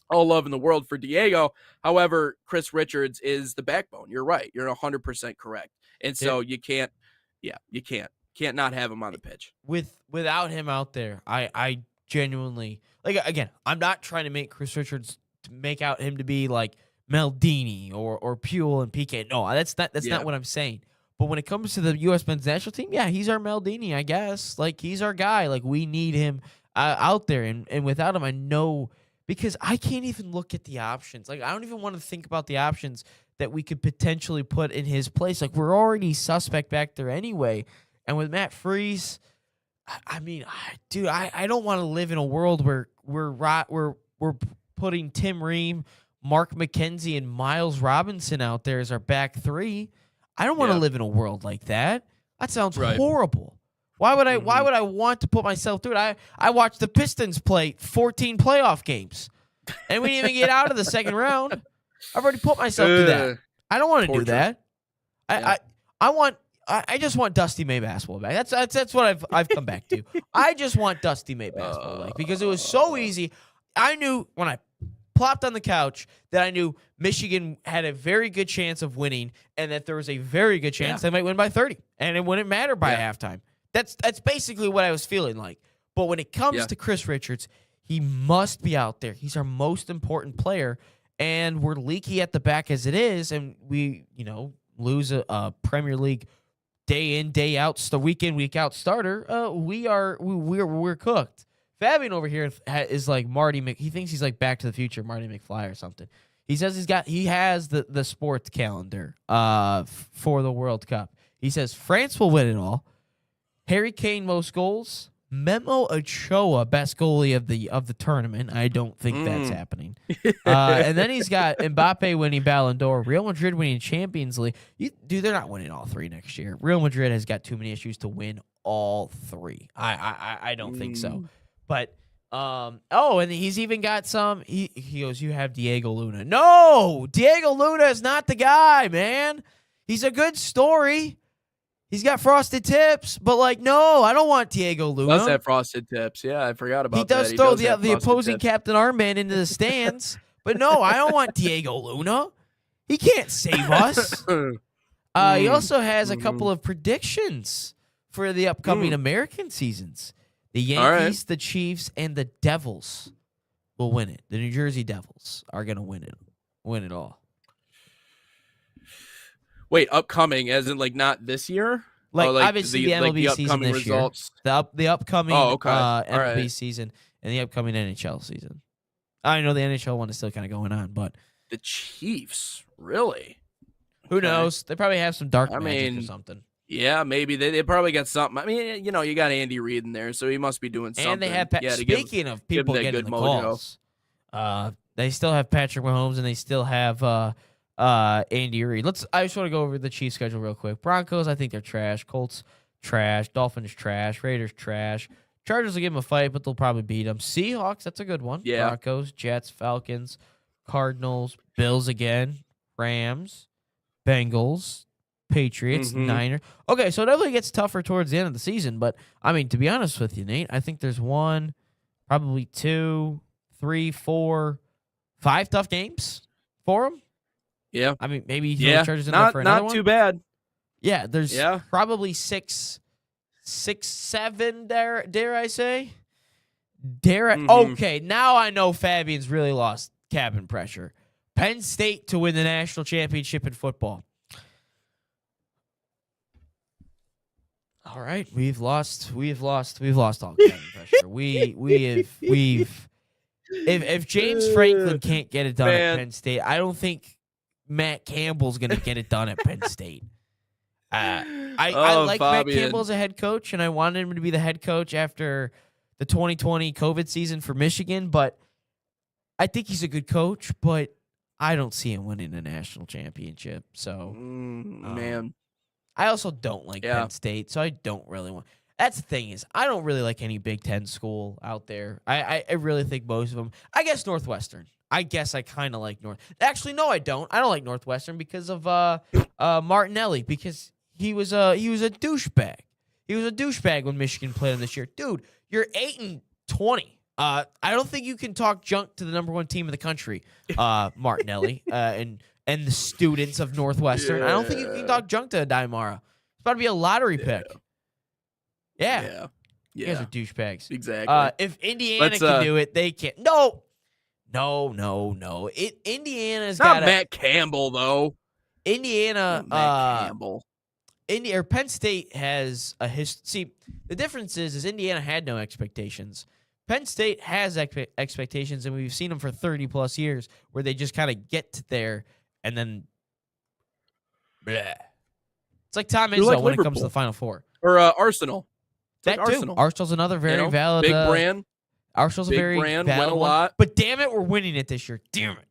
All love in the world for Diego. However, Chris Richards is the backbone. You're right. You're 100% correct. And so you can't not have him on the pitch. Without him out there, I genuinely, like, again, I'm not trying to make Chris Richards to make out him to be like Maldini or Puel and PK. No, that's not what I'm saying. But when it comes to the U.S. men's national team, he's our Maldini, I guess. Like, he's our guy. Like, we need him out there. And without him, I know, because I can't even look at the options. Like, I don't even want to think about the options that we could potentially put in his place. Like, we're already suspect back there anyway. And with Matt Freese, I mean, dude, I don't want to live in a world where we're putting Tim Ream, Mark McKenzie, and Miles Robinson out there as our back three. I don't want to live in a world like that. That sounds horrible. Why would I? Why would I want to put myself through it? I watched the Pistons play 14 playoff games, and we didn't even get out of the second round. I've already put myself through that. I don't want to do that. I just want Dusty May basketball back. That's what I've come back to. I just want Dusty May basketball back because it was so easy. I knew when I plopped on the couch that I knew Michigan had a very good chance of winning and that there was a very good chance they might win by 30 and it wouldn't matter by halftime. That's basically what I was feeling like. But when it comes to Chris Richards, he must be out there. He's our most important player, and we're leaky at the back as it is, and we, lose a Premier League day in, day out, week in, week out starter. We're cooked. Fabian over here is like Marty he thinks he's like Back to the Future, Marty McFly or something. He says he has the sports calendar for the World Cup. He says France will win it all. Harry Kane most goals. Memo Ochoa best goalie of the tournament. I don't think that's happening. And then he's got Mbappe winning Ballon d'Or, Real Madrid winning Champions League. Dude, they're not winning all three next year. Real Madrid has got too many issues to win all three. I don't think so. But and he's even got some. He goes, you have Diego Luna. No, Diego Luna is not the guy, man. He's a good story. He's got frosted tips, but no, I don't want Diego Luna. Does have frosted tips? Yeah, I forgot about that. He does throw the opposing captain armband into the stands, but no, I don't want Diego Luna. He can't save us. He also has a couple of predictions for the upcoming American seasons. The Yankees, the Chiefs, and the Devils will win it. The New Jersey Devils are going to win it all. Wait, upcoming as in not this year? Obviously the MLB season this results. Year. The upcoming MLB season and the upcoming NHL season. I know the NHL one is still kind of going on, but the Chiefs, really? Who knows? They probably have some dark magic or something. Yeah, maybe they probably got something. I mean, you got Andy Reid in there, so he must be doing something. And they have speaking of people getting the calls, They still have Patrick Mahomes, and they still have Andy Reid. I just want to go over the Chiefs schedule real quick. Broncos, I think they're trash. Colts, trash. Dolphins, trash. Raiders, trash. Chargers will give them a fight, but they'll probably beat them. Seahawks, that's a good one. Yeah. Broncos, Jets, Falcons, Cardinals, Bills again, Rams, Bengals, Patriots, Niners. Okay, so it definitely gets tougher towards the end of the season, but, I mean, to be honest with you, Nate, I think there's 1, probably 2, 3, 4, 5 tough games for them. Yeah. I mean, maybe throw the Chargers in there not for another not one. too bad. Yeah, there's Yeah. probably 6, 7, dare I say? Okay, now I know Fabian's really lost cabin pressure. Penn State to win the national championship in football. All right, we've lost all cabin pressure. If James Franklin can't get it done at Penn State, I don't think Matt Campbell's going to get it done at Penn State. I like Matt Campbell as a head coach, and I wanted him to be the head coach after the 2020 COVID season for Michigan, but I think he's a good coach, but I don't see him winning a national championship. So, man. I also don't like Penn State, so I don't really want. That's the thing is, I don't really like any Big Ten school out there. I really think most of them. I guess Northwestern. I guess I kind of like North. Actually, no, I don't. I don't like Northwestern because of Martinelli, because he was a douchebag. He was a douchebag when Michigan played him this year. Dude, you're 8-20. I don't think you can talk junk to the number 1 team in the country, Martinelli, and the students of Northwestern. I don't think you can talk junk to Daimara. It's about to be a lottery pick. Yeah. You guys are douchebags. Exactly. If Indiana can do it, they can't. No. Indiana's got Matt Campbell though. Indiana. Matt Campbell. Penn State has a history. See, the difference is Indiana had no expectations. Penn State has expectations, and we've seen them for 30 plus years, where they just kind of get there and then, bleh. It's like Tom Izzo when it comes to the Final Four or Arsenal. That like too. Arsenal. Arsenal's another very valid big brand. Arsenal's a very brand, valid win a one. lot. But damn it, we're winning it this year. Damn it.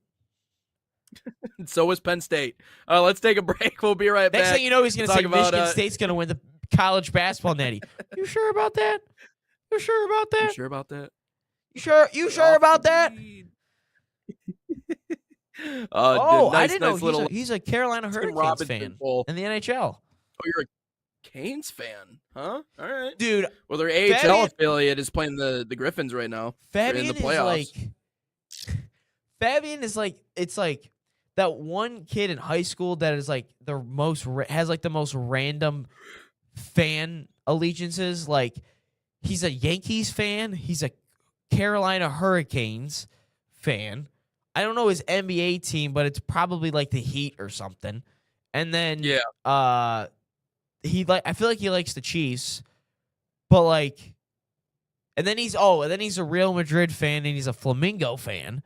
So is Penn State. Let's take a break. We'll be right back. Next thing you know, he's going to say about, Michigan State's going to win the college basketball netty. You sure about that? You sure about that? You sure about that? You sure about that? I didn't know he's a Carolina Hurricanes fan in the NHL. Oh, you're a Canes fan, huh? All right, dude. Well, their AHL affiliate is playing the Griffins right now. Fabian in the playoffs. Fabian is like, it's like that one kid in high school that is like has like the most random fan allegiances. Like, he's a Yankees fan. He's a Carolina Hurricanes fan. I don't know his NBA team, but it's probably like the Heat or something. And then I feel like he likes the Chiefs, but like, and then he's a Real Madrid fan and he's a Flamingo fan.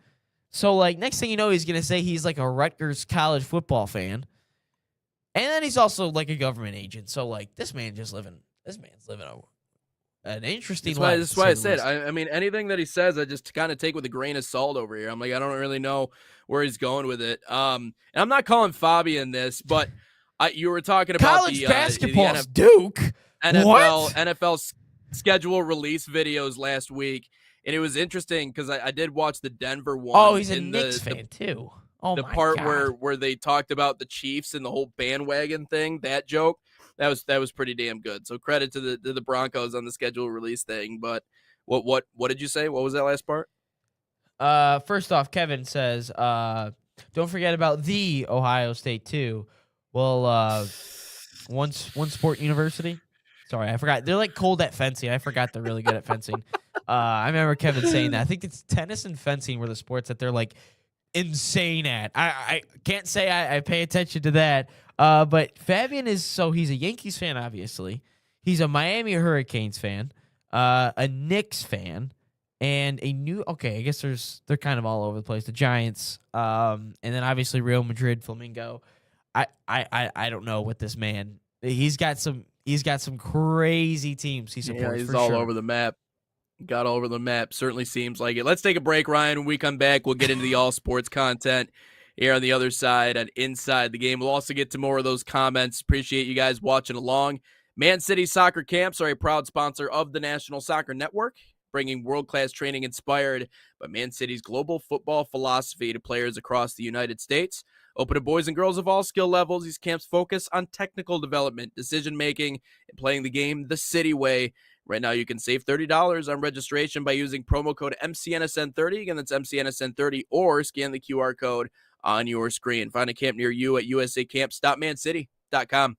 So like, next thing you know, he's gonna say he's like a Rutgers college football fan, and then he's also like a government agent. So like, this man's living an interesting life. That's why I said, I mean, anything that he says, I just kind of take with a grain of salt over here. I'm like, I don't really know where he's going with it. And I'm not calling Fabian this, but you were talking about college basketball, Duke. NFL schedule release videos last week, and it was interesting because I did watch the Denver one. Oh, he's a Knicks fan too. Oh, the my part God. where they talked about the Chiefs and the whole bandwagon thing, that joke. That was pretty damn good. So credit to the Broncos on the schedule release thing. But what did you say? What was that last part? First off, Kevin says, don't forget about the Ohio State too. Well, one sport university. Sorry, I forgot. They're like cold at fencing. I forgot they're really good at fencing. I remember Kevin saying that. I think it's tennis and fencing were the sports that they're like insane at. I can't say I pay attention to that. But Fabian he's a Yankees fan, obviously. He's a Miami Hurricanes fan, a Knicks fan, and I guess they're kind of all over the place. The Giants, and then obviously Real Madrid, Flamingo. I don't know what this man. He's got some crazy teams he supports. He's for all sure. over the map. Got all over the map. Certainly seems like it. Let's take a break, Ryan. When we come back, we'll get into the all sports content here on the other side and inside the game. We'll also get to more of those comments. Appreciate you guys watching along. Man City Soccer Camps are a proud sponsor of the National Soccer Network, bringing world-class training inspired by Man City's global football philosophy to players across the United States. Open to boys and girls of all skill levels, these camps focus on technical development, decision-making, and playing the game the City way. Right now, you can save $30 on registration by using promo code MCNSN30. Again, that's MCNSN30, or scan the QR code on your screen. Find a camp near you at usacamps.mancity.com.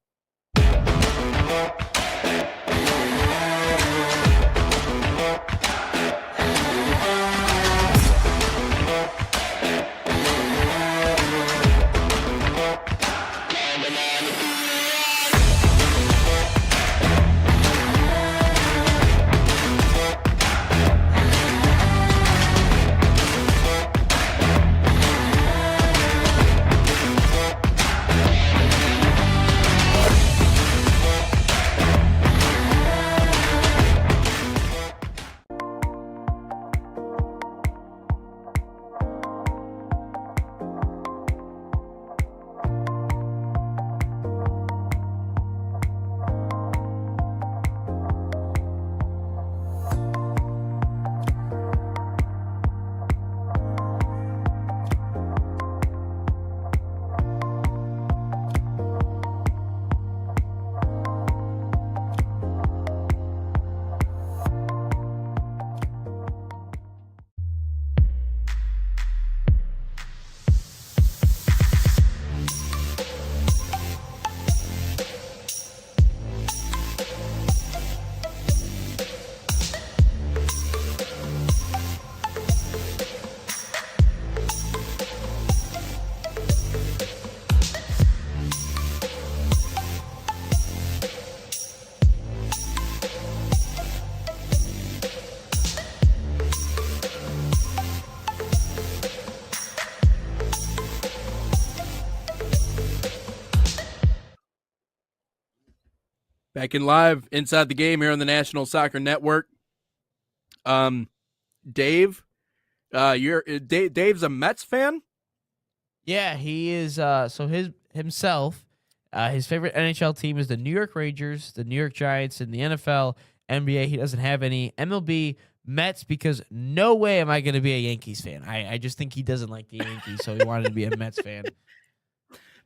Back in live inside the game here on the National Soccer Network. Dave, Dave's a Mets fan? Yeah, he is. So his favorite NHL team is the New York Rangers, the New York Giants, and the NFL, NBA. He doesn't have any. MLB, Mets, because no way am I going to be a Yankees fan. I just think he doesn't like the Yankees, so he wanted to be a Mets fan.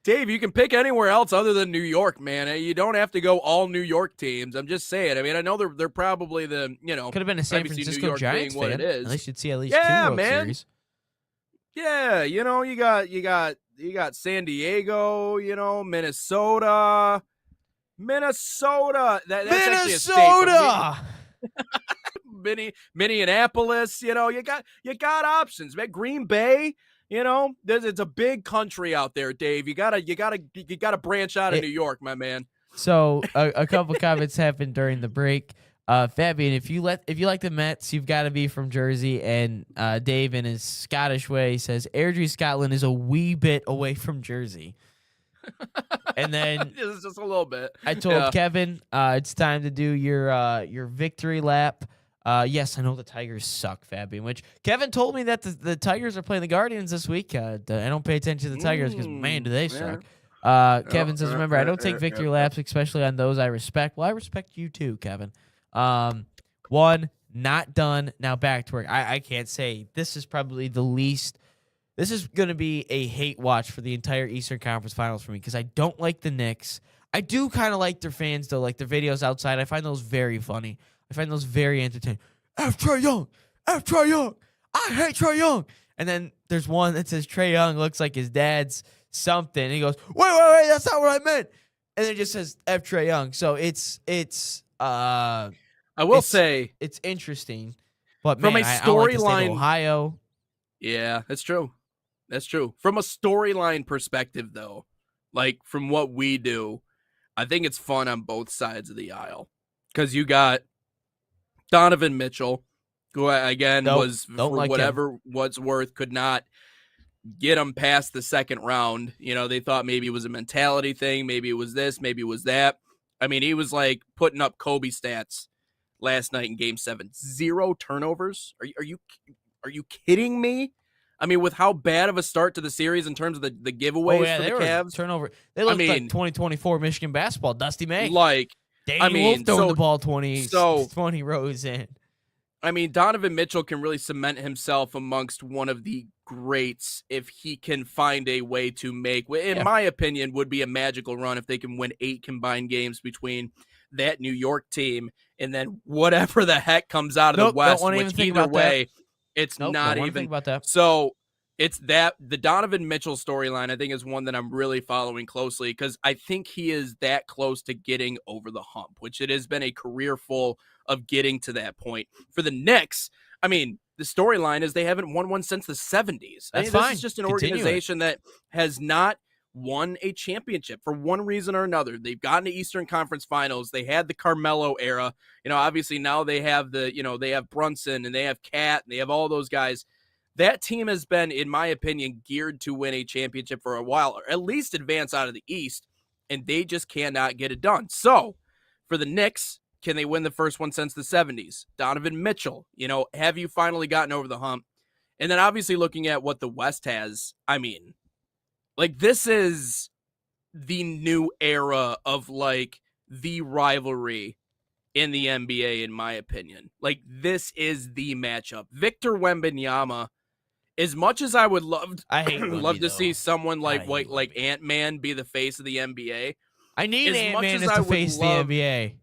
Dave, you can pick anywhere else other than New York, man. You don't have to go all New York teams. I'm just saying. I mean, I know they're probably the, could have been a San Francisco Giants fan. At least you'd see at least two World Series. Yeah, you got San Diego, Minnesota. That's actually a state. Minneapolis, you got options, man. Green Bay. It's a big country out there, Dave. You gotta branch out of New York, my man. So a couple comments happened during the break. Fabian, if you like the Mets, you've got to be from Jersey. And Dave, in his Scottish way, says Airdrie, Scotland is a wee bit away from Jersey. And then just a little bit. I told Kevin, it's time to do your victory lap. Yes, I know the Tigers suck, Fabian, which Kevin told me that the Tigers are playing the Guardians this week. I don't pay attention to the Tigers because, man, do they suck. Kevin says, remember, I don't take victory laps, especially on those I respect. Well, I respect you too, Kevin. One, not done. Now back to work. I can't say. This is probably the least. This is going to be a hate watch for the entire Eastern Conference Finals for me because I don't like the Knicks. I do kind of like their fans, though, like their videos outside. I find those very funny. I find those very entertaining. F. Trae Young. I hate Trae Young. And then there's one that says Trae Young looks like his dad's something. And he goes, wait, that's not what I meant. And then it just says F. Trae Young. So I will say it's interesting. But from man, a storyline, Ohio. Yeah, that's true. From a storyline perspective, though, like from what we do, I think it's fun on both sides of the aisle because you got Donovan Mitchell, who again was for like whatever what's worth could not get him past the second round. They thought maybe it was a mentality thing, maybe it was this, maybe it was that. I mean, he was like putting up Kobe stats last night in Game 7. 0 turnovers. Are you kidding me? I mean, with how bad of a start to the series in terms of the giveaways for the Cavs. Turnover. They looked like 2024 Michigan basketball. Dusty May. Like, Danny Wolf throwing the ball 20 rows in. I mean, Donovan Mitchell can really cement himself amongst one of the greats if he can find a way to make, in my opinion, would be a magical run if they can win 8 combined games between that New York team and then whatever the heck comes out of the West. Which either way, it's not even. Think about that. So it's that the Donovan Mitchell storyline, I think, is one that I'm really following closely because I think he is that close to getting over the hump, which it has been a career full of getting to that point. For the Knicks, I mean, the storyline is they haven't won one since the 70s. That's This fine. is just an organization that has not won a championship for one reason or another. They've gotten to Eastern Conference Finals. They had the Carmelo era. Obviously now they have they have Brunson and they have Cat and they have all those guys. That team has been, in my opinion, geared to win a championship for a while, or at least advance out of the East, and they just cannot get it done. So for the Knicks, can they win the first one since the 70s? Donovan Mitchell, have you finally gotten over the hump? And then obviously looking at what the West has, I mean, like this is the new era of like the rivalry in the NBA, in my opinion. Like this is the matchup. Victor Wembanyama, as much as I would love to see someone like Ant-Man be the face of the NBA. I need Ant-Man as the face of the NBA.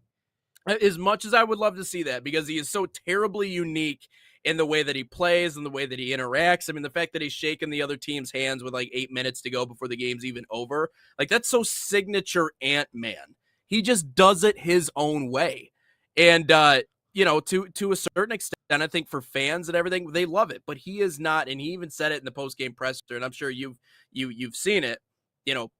As much as I would love to see that, because he is so terribly unique in the way that he plays and the way that he interacts. I mean, the fact that he's shaking the other team's hands with like 8 minutes to go before the game's even over, like that's so signature Ant-Man. He just does it his own way. And, to a certain extent, I think for fans and everything, they love it, but he is not. And he even said it in the post-game presser, and I'm sure you've seen it. The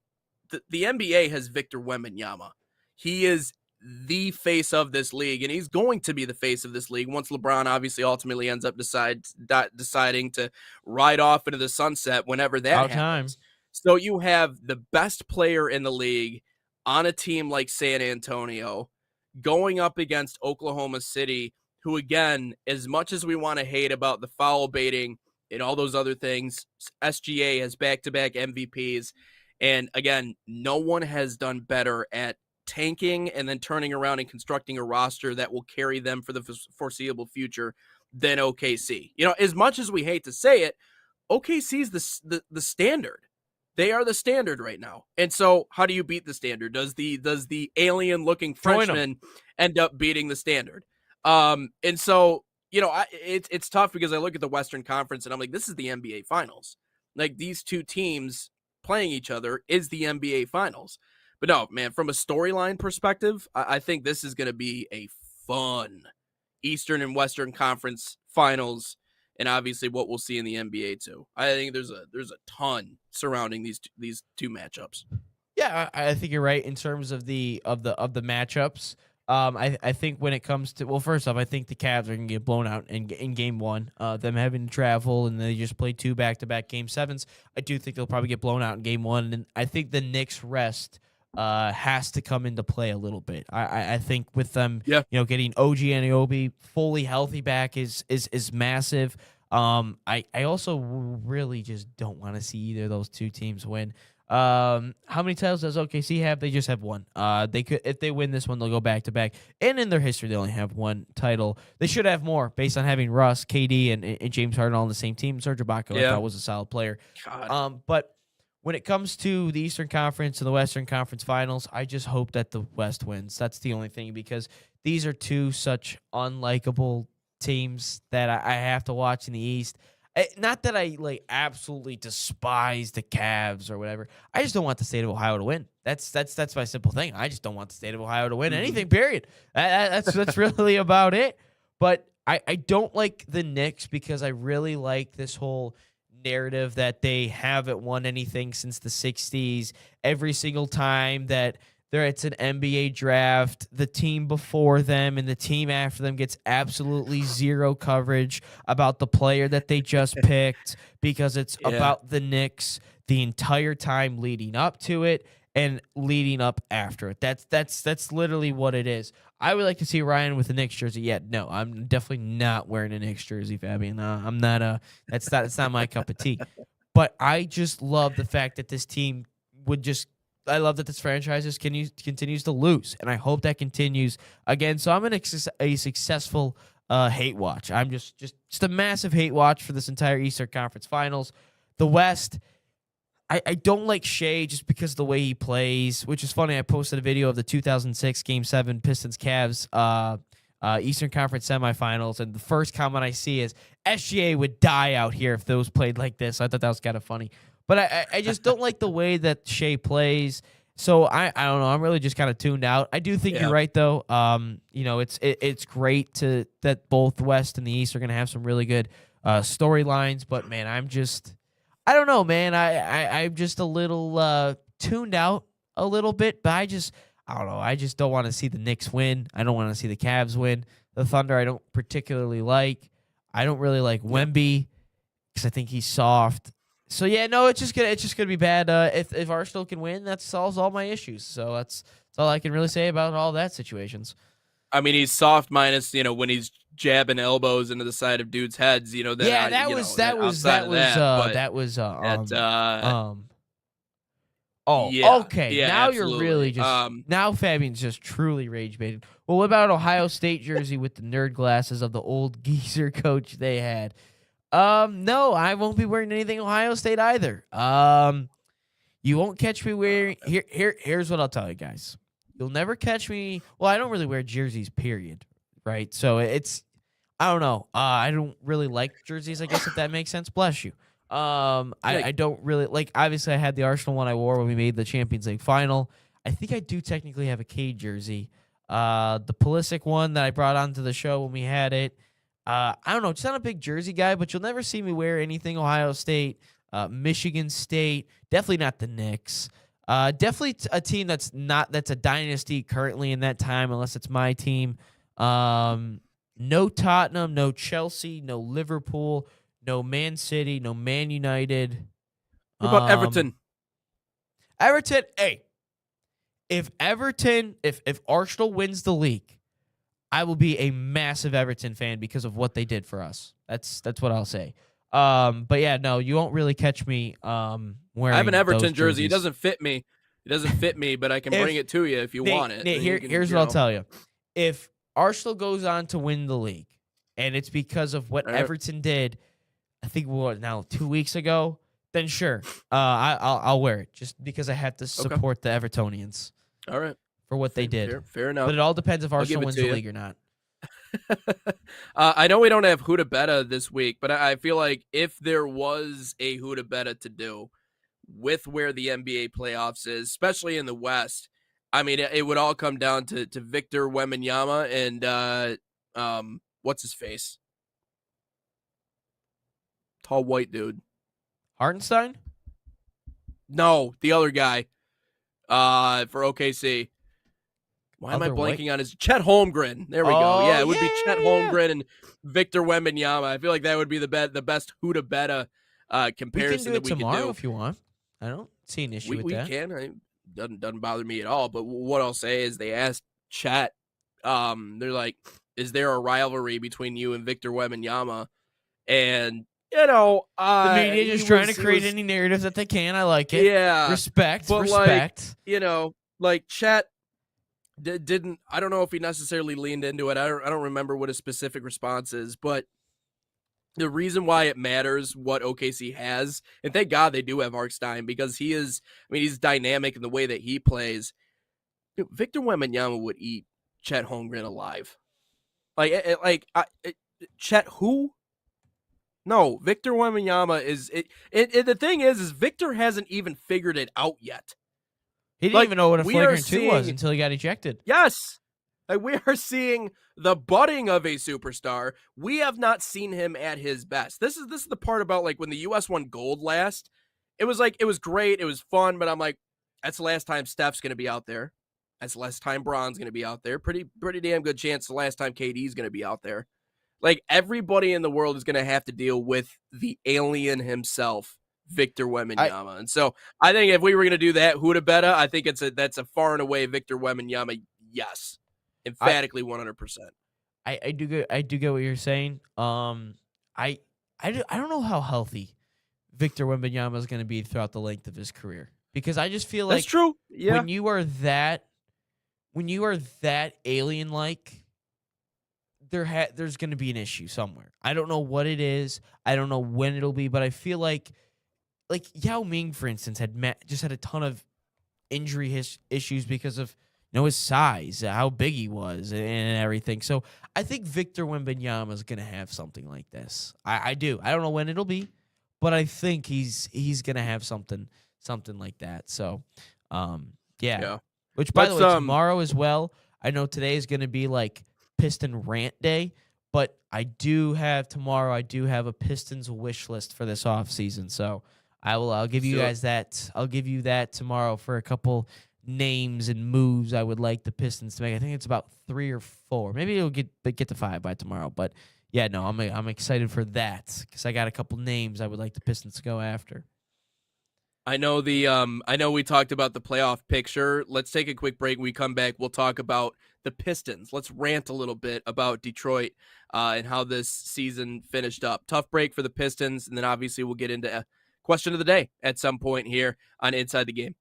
NBA has Victor Wembanyama. He is the face of this league, and he's going to be the face of this league once LeBron obviously ultimately ends up deciding to ride off into the sunset whenever that happens. So you have the best player in the league on a team like San Antonio going up against Oklahoma City, who, again, as much as we want to hate about the foul baiting and all those other things, SGA has back-to-back MVPs. And again, no one has done better at tanking and then turning around and constructing a roster that will carry them for the foreseeable future than OKC. As much as we hate to say it, OKC is the standard. They are the standard right now. And so how do you beat the standard? Does the alien looking Frenchman end up beating the standard? And so, it's tough because I look at the Western Conference and I'm like, this is the NBA Finals. Like these two teams playing each other is the NBA Finals. But no, man, from a storyline perspective, I think this is going to be a fun Eastern and Western Conference Finals, and obviously what we'll see in the NBA too. I think there's a ton surrounding these two matchups. Yeah, I think you're right in terms of the matchups. I think when it comes to, well, first off, I think the Cavs are going to get blown out in game one. Them having to travel and they just played 2 back-to-back game 7s. I do think they'll probably get blown out in game 1, and I think the Knicks rest has to come into play a little bit. I think with them, getting OG Anunoby fully healthy back is massive. I also really just don't want to see either of those two teams win. How many titles does OKC have? They just have one. They could, if they win this one, they'll go back to back. And in their history, they only have one title. They should have more based on having Russ, KD, and James Harden all on the same team. Serge Ibaka, I thought, was a solid player. But when it comes to the Eastern Conference and the Western Conference Finals, I just hope that the West wins. That's the only thing, because these are two such unlikable teams that I have to watch in the East. Not that I absolutely despise the Cavs or whatever. I just don't want the state of Ohio to win. That's my simple thing. I just don't want the state of Ohio to win anything. Period. That's really about it. But I don't like the Knicks because I really like this whole narrative that they haven't won anything since the 60s. Every single time that it's an NBA draft, the team before them and the team after them gets absolutely zero coverage about the player that they just picked, because it's about the Knicks the entire time leading up to it and leading up after it. That's literally what it is. I would like to see Ryan with a Knicks jersey. Yeah, no, I'm definitely not wearing a Knicks jersey, Fabian. I'm not. That's not my cup of tea. But I just love the fact that this team would just. I love that this franchise just continues to lose, and I hope that continues again. So I'm a successful hate watch. I'm just a massive hate watch for this entire Eastern Conference Finals. The West, I don't like Shea just because of the way he plays, which is funny. I posted a video of the 2006 Game 7 Pistons-Cavs Eastern Conference semifinals, and the first comment I see is, SGA would die out here if those played like this. I thought that was kind of funny. But I just don't like the way that Shea plays. So I don't know. I'm really just kind of tuned out. I do think you're right, though. It's great that both West and the East are going to have some really good storylines. But, man, I don't know, man. I'm just a little tuned out a little bit. But I don't know. I just don't want to see the Knicks win. I don't want to see the Cavs win. The Thunder I don't particularly like. I don't really like Wemby because I think he's soft. So yeah, no, it's just gonna be bad. If Arsenal can win, that solves all my issues. So that's all I can really say about all that situations. I mean, he's soft minus when he's jabbing elbows into the side of dudes' heads. That was. Oh, yeah, okay. Yeah, now absolutely. You're really just now Fabian's just truly rage baiting. Well, what about Ohio State jersey with the nerd glasses of the old geezer coach they had? No, I won't be wearing anything Ohio State either. You won't catch me wearing here's what I'll tell you guys. You'll never catch me. Well, I don't really wear jerseys, period. Right? So I don't know. I don't really like jerseys, I guess, if that makes sense. Bless you. I don't really like, obviously I had the Arsenal one I wore when we made the Champions League final. I think I do technically have a Cade jersey. The Pulisic one that I brought onto the show when we had it. I don't know, just not a big jersey guy, but you'll never see me wear anything Ohio State, Michigan State, definitely not the Knicks. Definitely a team that's a dynasty currently in that time, unless it's my team. No Tottenham, no Chelsea, no Liverpool, no Man City, no Man United. What about Everton? Everton, hey, if Arsenal wins the league, I will be a massive Everton fan because of what they did for us. That's what I'll say. But yeah, no, you won't really catch me wearing. I have an Everton jersey. It doesn't fit me. But I can bring it to you if you want it. Nate, here's what I'll tell you. If Arsenal goes on to win the league, and it's because of what Everton did, I think 2 weeks ago, then sure, I'll wear it just because I have to support the Evertonians. All right. For what they did. Fair enough. But it all depends if Arsenal wins the league or not. I know we don't have Huda Beta this week, but I feel like if there was a Huda Beta to do with where the NBA playoffs is, especially in the West, I mean, it would all come down to Victor Wembanyama and what's his face? Tall white dude. Hartenstein? No, the other guy for OKC. Why am I blanking on his Chet Holmgren? There we go. Yeah, it would be Chet Holmgren and Victor Wembanyama. I feel like that would be the best Huda Beta comparison that we can do. Tomorrow if you want. I don't see an issue with that. We can. It doesn't bother me at all. But what I'll say is they asked Chet, they're like, is there a rivalry between you and Victor Wembanyama? And the media just trying to create any narratives that they can. I like it. Yeah, respect. Like Chet didn't. I don't know if he necessarily leaned into it. I don't remember what his specific response is, but the reason why it matters what OKC has, and thank God they do have Hartenstein because he is. I mean, he's dynamic in the way that he plays. Victor Wembanyama would eat Chet Holmgren alive. Chet who? No, Victor Wembanyama is it. The thing is Victor hasn't even figured it out yet. He didn't even know what a flagrant 2 was until he got ejected. Yes. We are seeing the budding of a superstar. We have not seen him at his best. This is the part about like when the US won gold last. It was great. It was fun, but I'm like, that's the last time Steph's going to be out there. That's the last time Bron's going to be out there. Pretty damn good chance the last time KD's going to be out there. Like everybody in the world is going to have to deal with the alien himself, Victor Wembanyama. And so I think if we were going to do that Huda Beta, I think that's a far and away Victor Wembanyama. Yes. Emphatically 100%. I do get what you're saying. I don't know how healthy Victor Wembanyama is going to be throughout the length of his career, because I just feel That's like true. Yeah. when you are that alien like, there's going to be an issue somewhere. I don't know what it is. I don't know when it'll be, but I feel like Yao Ming, for instance, just had a ton of injury issues because of his size, how big he was, and everything. So I think Victor Wembanyama is going to have something like this. I do. I don't know when it'll be, but I think he's going to have something like that. So, yeah. Which, by the way, tomorrow as well, I know today is going to be like Piston rant day, but I do have a Pistons wish list for this offseason. So I'll give you guys that. I'll give you that tomorrow for a couple names and moves I would like the Pistons to make. I think it's about 3 or 4. Maybe it'll get to 5 by tomorrow. But yeah, no, I'm excited for that because I got a couple names I would like the Pistons to go after. I know we talked about the playoff picture. Let's take a quick break. When we come back, we'll talk about the Pistons. Let's rant a little bit about Detroit and how this season finished up. Tough break for the Pistons, and then obviously we'll get into question of the day at some point here on Inside the Game.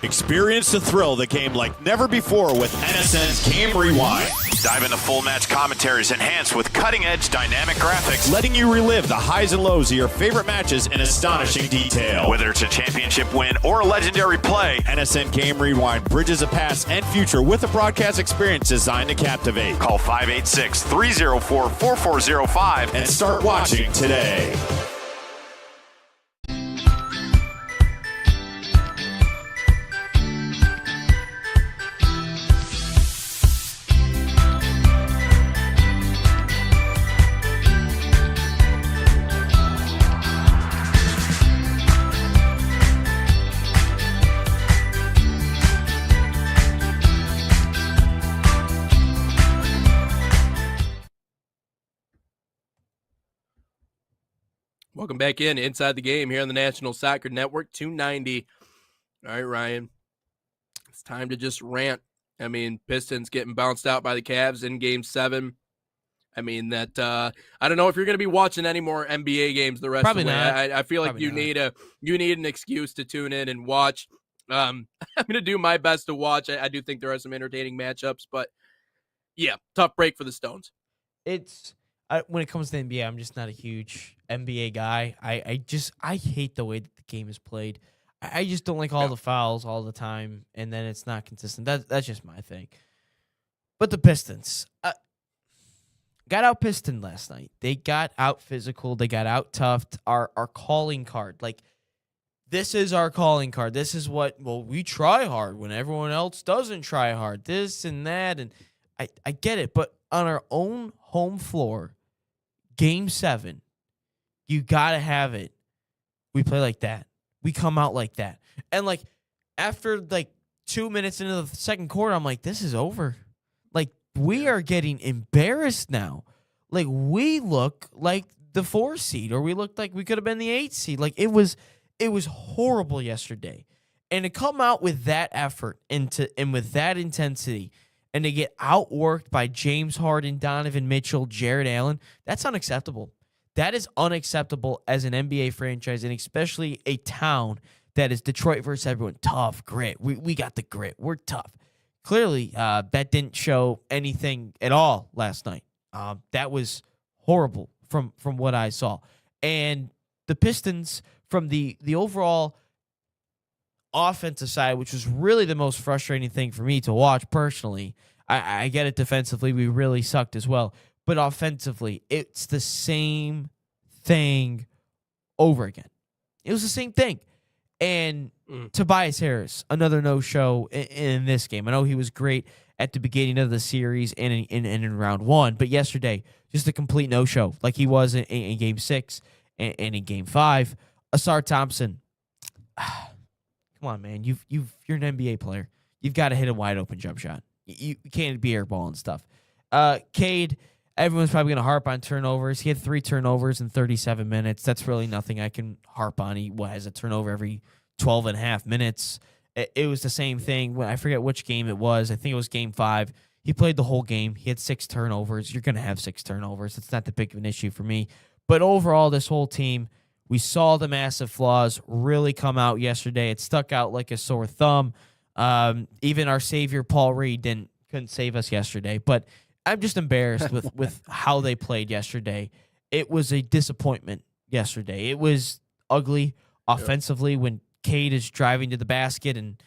Experience the thrill of the game like never before with NSN's Game Rewind. Dive into full match commentaries enhanced with cutting-edge dynamic graphics, letting you relive the highs and lows of your favorite matches in astonishing detail. Whether it's a championship win or a legendary play, NSN Game Rewind bridges the past and future with a broadcast experience designed to captivate. Call 586-304-4405 and start watching today. Welcome back Inside the Game here on the National Soccer Network, 290. All right, Ryan, it's time to just rant. I mean, Pistons getting bounced out by the Cavs in Game 7. I mean, I don't know if you're going to be watching any more NBA games the rest of the way. I feel like you need an excuse to tune in and watch. I'm going to do my best to watch. I do think there are some entertaining matchups, but yeah, tough break for the Stones. When it comes to NBA, I'm just not a huge NBA guy. I hate the way that the game is played. I just don't like all the fouls all the time, and then it's not consistent. That's just my thing. But the Pistons got out pistoned last night. They got out physical. They got out toughed. Our calling card, like, this is our calling card. This is we try hard when everyone else doesn't try hard. This and that, and I get it. But on our own home floor, Game 7, you got to have it. We play like that. We come out like that. And, like, after, 2 minutes into the second quarter, I'm like, this is over. Like, we are getting embarrassed now. Like, we look like the 4 seed, or we looked like we could have been the 8 seed. Like, it was horrible yesterday. And to come out with that effort and with that intensity, and to get outworked by James Harden, Donovan Mitchell, Jared Allen, that's unacceptable. That is unacceptable as an NBA franchise, and especially a town that is Detroit versus everyone. Tough grit. We got the grit. We're tough. Clearly, that didn't show anything at all last night. That was horrible from what I saw. And the Pistons, from the overall offensive side, which was really the most frustrating thing for me to watch personally. I get it defensively. We really sucked as well. But offensively, it's the same thing over again. It was the same thing. And Tobias Harris, another no-show in this game. I know he was great at the beginning of the series and in round 1, but yesterday, just a complete no-show like he was in Game 6 and in Game 5. Asar Thompson, come on, man. You're an NBA player. You've got to hit a wide-open jump shot. You can't be airball and stuff. Cade, everyone's probably going to harp on turnovers. He had 3 turnovers in 37 minutes. That's really nothing I can harp on. He has a turnover every 12 and a half minutes. It was the same thing. I forget which game it was. I think it was Game 5. He played the whole game. He had 6 turnovers. You're going to have 6 turnovers. It's not that big of an issue for me. But overall, this whole team, we saw the massive flaws really come out yesterday. It stuck out like a sore thumb. Even our savior, Paul Reed, couldn't save us yesterday. But I'm just embarrassed with how they played yesterday. It was a disappointment yesterday. It was ugly offensively when Cade is driving to the basket, and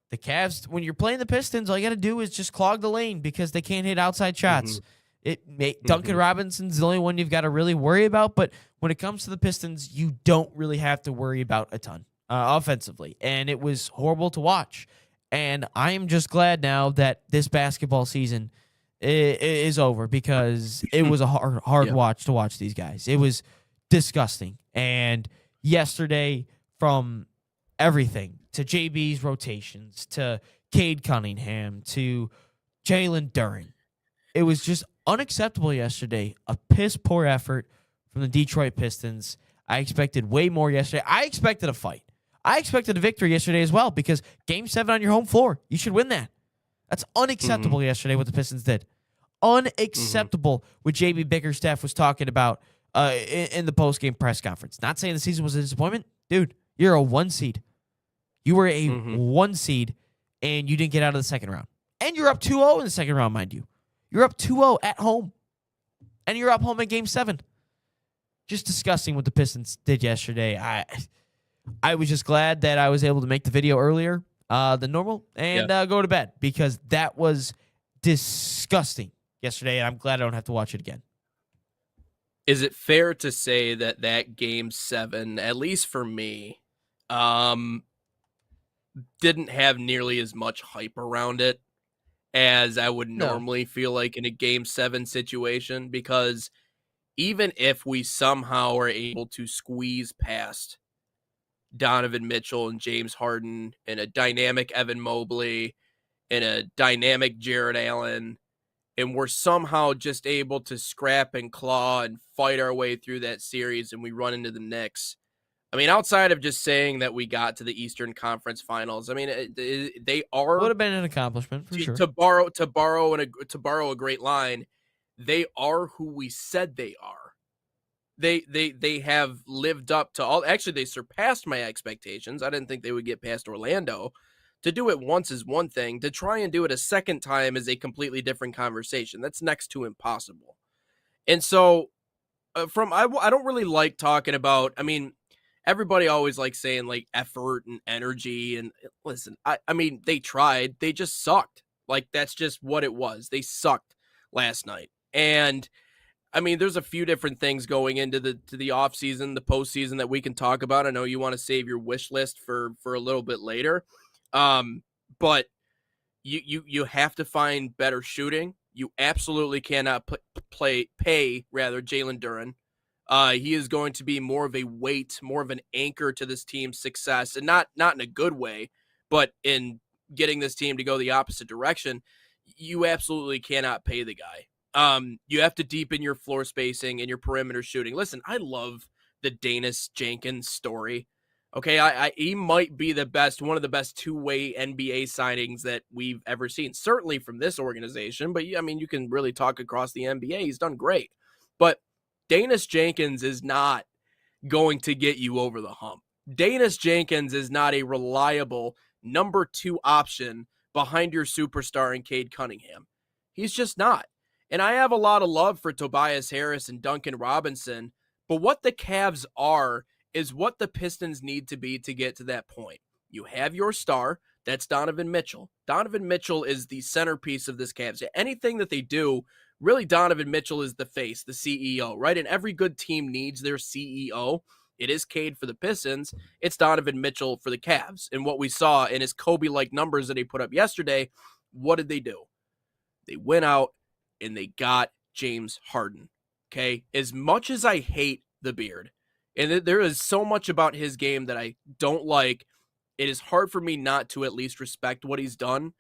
the Cavs, when you're playing the Pistons, all you got to do is just clog the lane because they can't hit outside shots. Duncan Robinson's the only one you've got to really worry about, but when it comes to the Pistons, you don't really have to worry about a ton offensively, and it was horrible to watch. And I am just glad now that this basketball season is over because it was a hard watch to watch these guys. It was disgusting. And yesterday, from everything to JB's rotations to Cade Cunningham to Jalen Duren, it was just unacceptable yesterday. A piss poor effort from the Detroit Pistons. I expected way more yesterday. I expected a fight. I expected a victory yesterday as well because Game 7 on your home floor, you should win that. That's unacceptable yesterday what the Pistons did. Unacceptable what JB Bickerstaff was talking about in the post-game press conference. Not saying the season was a disappointment. Dude, you're a 1 seed. You were a 1 seed, and you didn't get out of the second round. And you're up 2-0 in the second round, mind you. You're up 2-0 at home. And you're up home in Game 7. Just disgusting what the Pistons did yesterday. I was just glad that I was able to make the video earlier than normal and go to bed because that was disgusting yesterday, and I'm glad I don't have to watch it again. Is it fair to say that Game 7, at least for me, didn't have nearly as much hype around it as I would normally feel like in a Game 7 situation? Because even if we somehow are able to squeeze past Donovan Mitchell and James Harden and a dynamic Evan Mobley and a dynamic Jared Allen, and we're somehow just able to scrap and claw and fight our way through that series and we run into the Knicks. I mean, outside of just saying that we got to the Eastern Conference Finals, I mean, they are would have been an accomplishment for sure. To borrow a great line, they are who we said they are. They have lived up to all. Actually, they surpassed my expectations. I didn't think they would get past Orlando. To do it once is one thing. To try and do it a second time is a completely different conversation. That's next to impossible. And so, I don't really like talking about. I mean, everybody always likes saying like effort and energy. And listen, I mean, they tried. They just sucked. Like that's just what it was. They sucked last night. And I mean, there's a few different things going into the offseason, the postseason that we can talk about. I know you want to save your wish list for a little bit later. But you have to find better shooting. You absolutely cannot pay Jalen Duren. He is going to be more of a weight, more of an anchor to this team's success, and not in a good way, but in getting this team to go the opposite direction. You absolutely cannot pay the guy. You have to deepen your floor spacing and your perimeter shooting. Listen, I love the Danis Jenkins story. Okay, he might be one of the best two-way NBA signings that we've ever seen, certainly from this organization. But I mean, you can really talk across the NBA. He's done great. But Danis Jenkins is not going to get you over the hump. Danis Jenkins is not a reliable number 2 option behind your superstar in Cade Cunningham. He's just not. And I have a lot of love for Tobias Harris and Duncan Robinson, but what the Cavs are is what the Pistons need to be to get to that point. You have your star, that's Donovan Mitchell. Donovan Mitchell is the centerpiece of this Cavs. Anything that they do, really Donovan Mitchell is the face, the CEO, right? And every good team needs their CEO. it is Cade for the Pistons. It's Donovan Mitchell for the Cavs. And what we saw in his Kobe-like numbers that he put up yesterday, what did they do? They went out and they got James Harden. Okay? As much as I hate the beard, and there is so much about his game that I don't like, it is hard for me not to at least respect what he's done,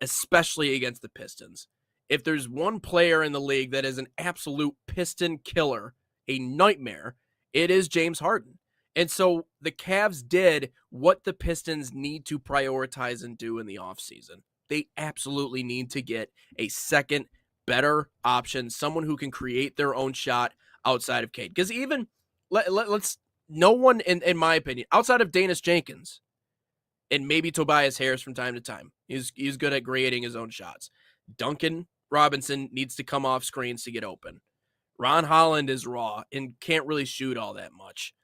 especially against the Pistons. If there's one player in the league that is an absolute Piston killer, a nightmare, it is James Harden. And so the Cavs did what the Pistons need to prioritize and do in the offseason. They absolutely need to get a second, better option, someone who can create their own shot outside of Cade. Because even, let's no one, in my opinion, outside of Danis Jenkins, and maybe Tobias Harris from time to time, he's good at creating his own shots. Duncan Robinson needs to come off screens to get open. Ron Holland is raw and can't really shoot all that much.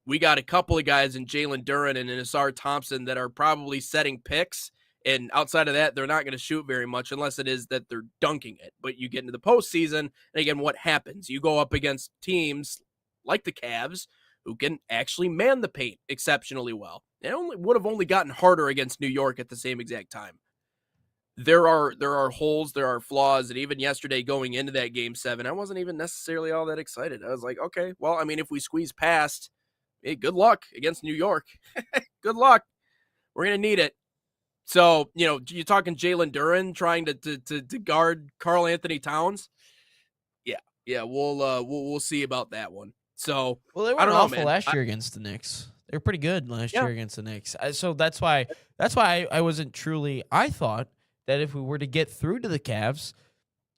We got a couple of guys in Jalen Duren and Asar Thompson that are probably setting picks, and outside of that, they're not going to shoot very much unless it is that they're dunking it. But you get into the postseason, and again, what happens? You go up against teams like the Cavs who can actually man the paint exceptionally well. It would have only gotten harder against New York at the same exact time. There are holes, there are flaws, and even yesterday going into that Game 7, I wasn't even necessarily all that excited. I was like, okay, well, I mean, if we squeeze past, hey, good luck against New York. Good luck. We're going to need it. So, you're talking Jalen Duren trying to guard Karl Anthony Towns. Yeah, we'll see about that one. So, well, they were awful last year against the Knicks. They were pretty good last year against the Knicks. So that's why I wasn't truly. I thought that if we were to get through to the Cavs,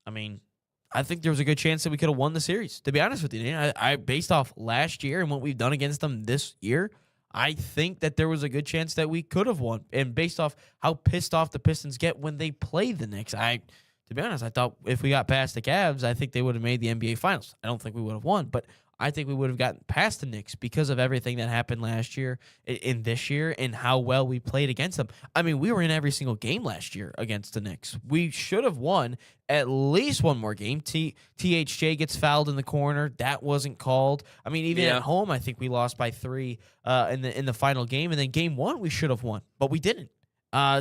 I mean, I think there was a good chance that we could have won the series. To be honest with you, I based off last year and what we've done against them this year, I think that there was a good chance that we could have won. And based off how pissed off the Pistons get when they play the Knicks, to be honest, I thought if we got past the Cavs, I think they would have made the NBA Finals. I don't think we would have won, but I think we would have gotten past the Knicks because of everything that happened last year in this year and how well we played against them. I mean, we were in every single game last year against the Knicks. We should have won at least one more game. THJ gets fouled in the corner. That wasn't called. I mean, even at home, I think we lost by 3 in the final game. And then game 1, we should have won, but we didn't. I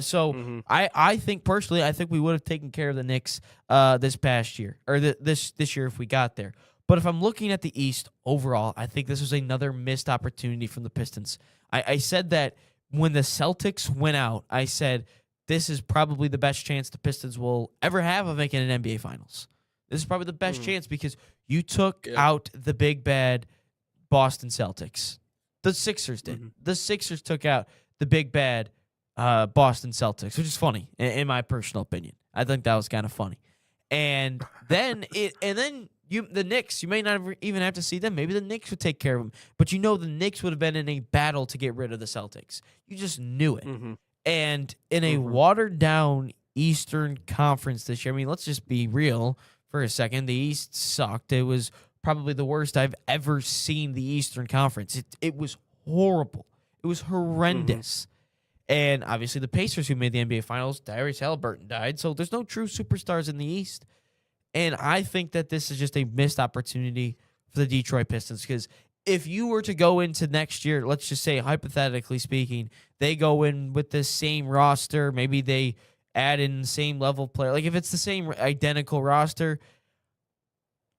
think personally, I think we would have taken care of the Knicks this past year or this year if we got there. But if I'm looking at the East overall, I think this was another missed opportunity from the Pistons. I said that when the Celtics went out, I said this is probably the best chance the Pistons will ever have of making an NBA Finals. This is probably the best chance because you took out the big bad Boston Celtics. The Sixers did. Mm-hmm. The Sixers took out the big bad Boston Celtics, which is funny in my personal opinion. I think that was kind of funny. And then the Knicks, you may not even have to see them. Maybe the Knicks would take care of them. But the Knicks would have been in a battle to get rid of the Celtics. You just knew it. Mm-hmm. And in a watered-down Eastern Conference this year, I mean, let's just be real for a second. The East sucked. It was probably the worst I've ever seen the Eastern Conference. It was horrible. It was horrendous. And obviously the Pacers who made the NBA Finals, Tyrese Haliburton died. So there's no true superstars in the East. And I think that this is just a missed opportunity for the Detroit Pistons because if you were to go into next year, let's just say, hypothetically speaking, they go in with the same roster, maybe they add in the same level player. Like if it's the same identical roster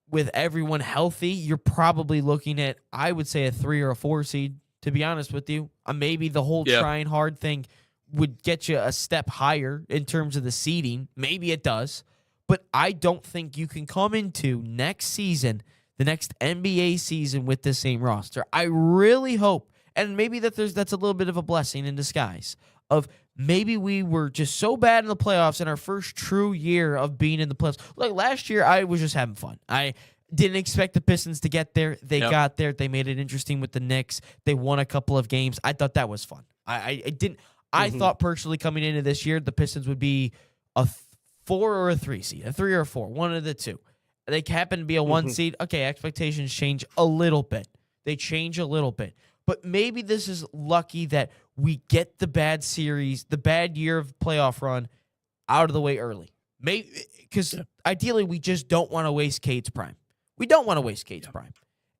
with everyone healthy, you're probably looking at, I would say, a 3 or a 4 seed, to be honest with you. Maybe the whole trying hard thing would get you a step higher in terms of the seeding. Maybe it does. But I don't think you can come into next season, the next NBA season, with the same roster. I really hope, and maybe that's a little bit of a blessing in disguise, of maybe we were just so bad in the playoffs in our first true year of being in the playoffs. Like last year, I was just having fun. I didn't expect the Pistons to get there. They got there. They made it interesting with the Knicks. They won a couple of games. I thought that was fun. I thought personally coming into this year, the Pistons would be a 4 or a 3 seed, a 3 or a 4, one of the two. They happen to be a 1 seed. Okay, expectations change a little bit. They change a little bit. But maybe this is lucky that we get the bad series, the bad year of playoff run out of the way early. Maybe because ideally we just don't want to waste Cade's prime. We don't want to waste Cade's prime.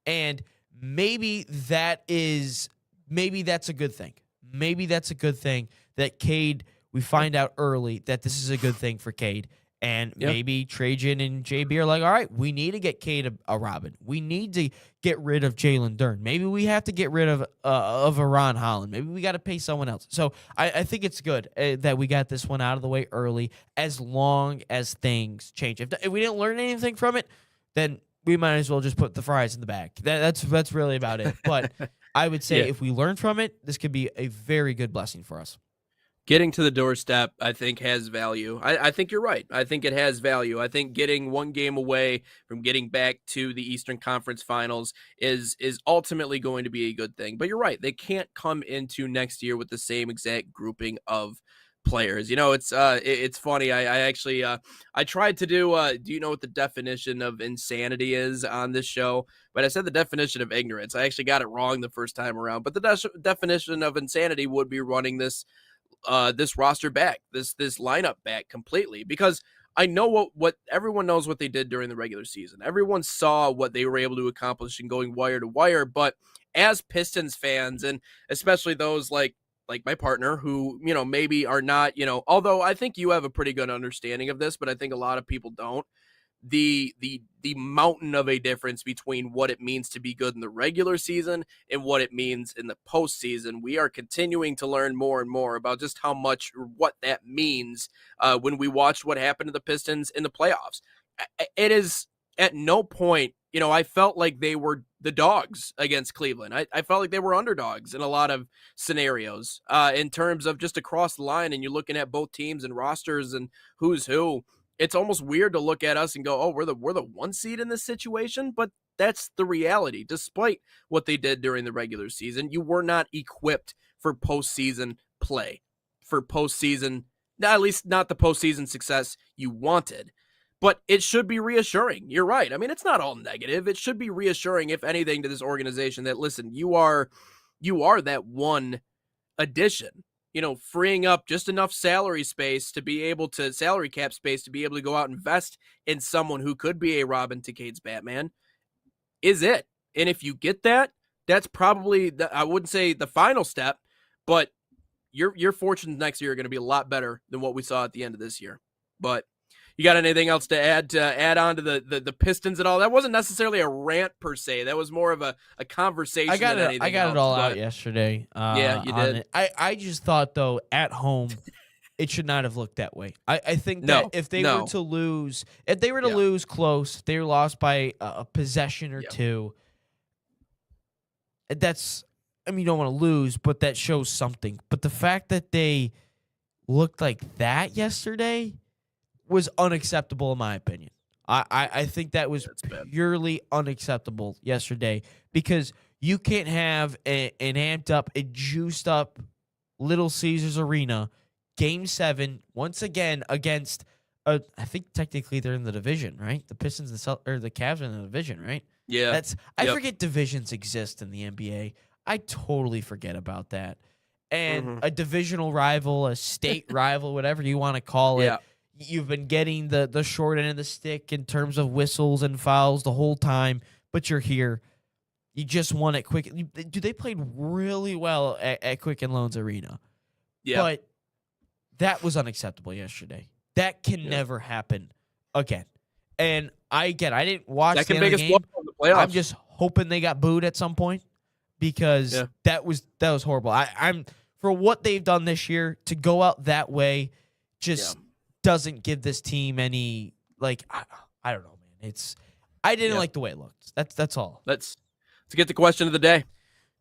And maybe that's a good thing. Maybe that's a good thing that Cade, we find out early that this is a good thing for Cade. And maybe Trajan and JB are like, all right, we need to get Cade a Robin. We need to get rid of Jalen Dern. Maybe we have to get rid of a Ron Holland. Maybe we got to pay someone else. So I think it's good that we got this one out of the way early, as long as things change. If we didn't learn anything from it, then we might as well just put the fries in the bag. That's really about it. But I would say if we learn from it, this could be a very good blessing for us. Getting to the doorstep, I think, has value. I think you're right. I think it has value. I think getting one game away from getting back to the Eastern Conference Finals is ultimately going to be a good thing. But you're right. They can't come into next year with the same exact grouping of players. It's funny. I actually I tried to do you know what the definition of insanity is on this show? But I said the definition of ignorance. I actually got it wrong the first time around. But the definition of insanity would be running this roster back, this lineup back completely, because I know what everyone knows what they did during the regular season. Everyone saw what they were able to accomplish in going wire to wire. But as Pistons fans, and especially those like my partner who, maybe are not, although I think you have a pretty good understanding of this, but I think a lot of people don't. The mountain of a difference between what it means to be good in the regular season and what it means in the postseason. We are continuing to learn more and more about just how much or what that means when we watched what happened to the Pistons in the playoffs. It is at no point, I felt like they were the dogs against Cleveland. I felt like they were underdogs in a lot of scenarios in terms of just across the line, and you're looking at both teams and rosters and who's who. It's almost weird to look at us and go, oh, we're the one seed in this situation, but that's the reality. Despite what they did during the regular season, you were not equipped for postseason play, for postseason, at least not the postseason success you wanted. But it should be reassuring. You're right. I mean, it's not all negative. It should be reassuring, if anything, to this organization that, listen, you are that one addition. Freeing up just enough salary cap space to be able to go out and invest in someone who could be a Robin to Cade's Batman is it. And if you get that, that's probably, I wouldn't say the final step, but your fortunes next year are going to be a lot better than what we saw at the end of this year. But you got anything else to add on to the Pistons at all? That wasn't necessarily a rant per se. That was more of a conversation. I got it all out yesterday. Yeah, you did. I just thought, though, at home, it should not have looked that way. I think that if they were to lose, lose close, if they were lost by a possession or two, you don't want to lose, but that shows something. But the fact that they looked like that yesterday was unacceptable in my opinion. I think that was purely unacceptable yesterday, because you can't have an amped up, a juiced up Little Caesars Arena Game 7 once again against I think technically they're in the division, right? The Pistons or the Cavs are in the division, right? Yeah. I forget divisions exist in the NBA. I totally forget about that. And a divisional rival, a state rival, whatever you want to call it. You've been getting the short end of the stick in terms of whistles and fouls the whole time, but you're here. You just won at Quicken. They played really well at Quicken Loans Arena. Yeah. But that was unacceptable yesterday. That can never happen again. And I didn't watch the biggest game. In the playoffs. I'm just hoping they got booed at some point, because that was horrible. I'm for what they've done this year, to go out that way just doesn't give this team any, I don't know, man. I didn't like the way it looked. That's all. Let's get the question of the day.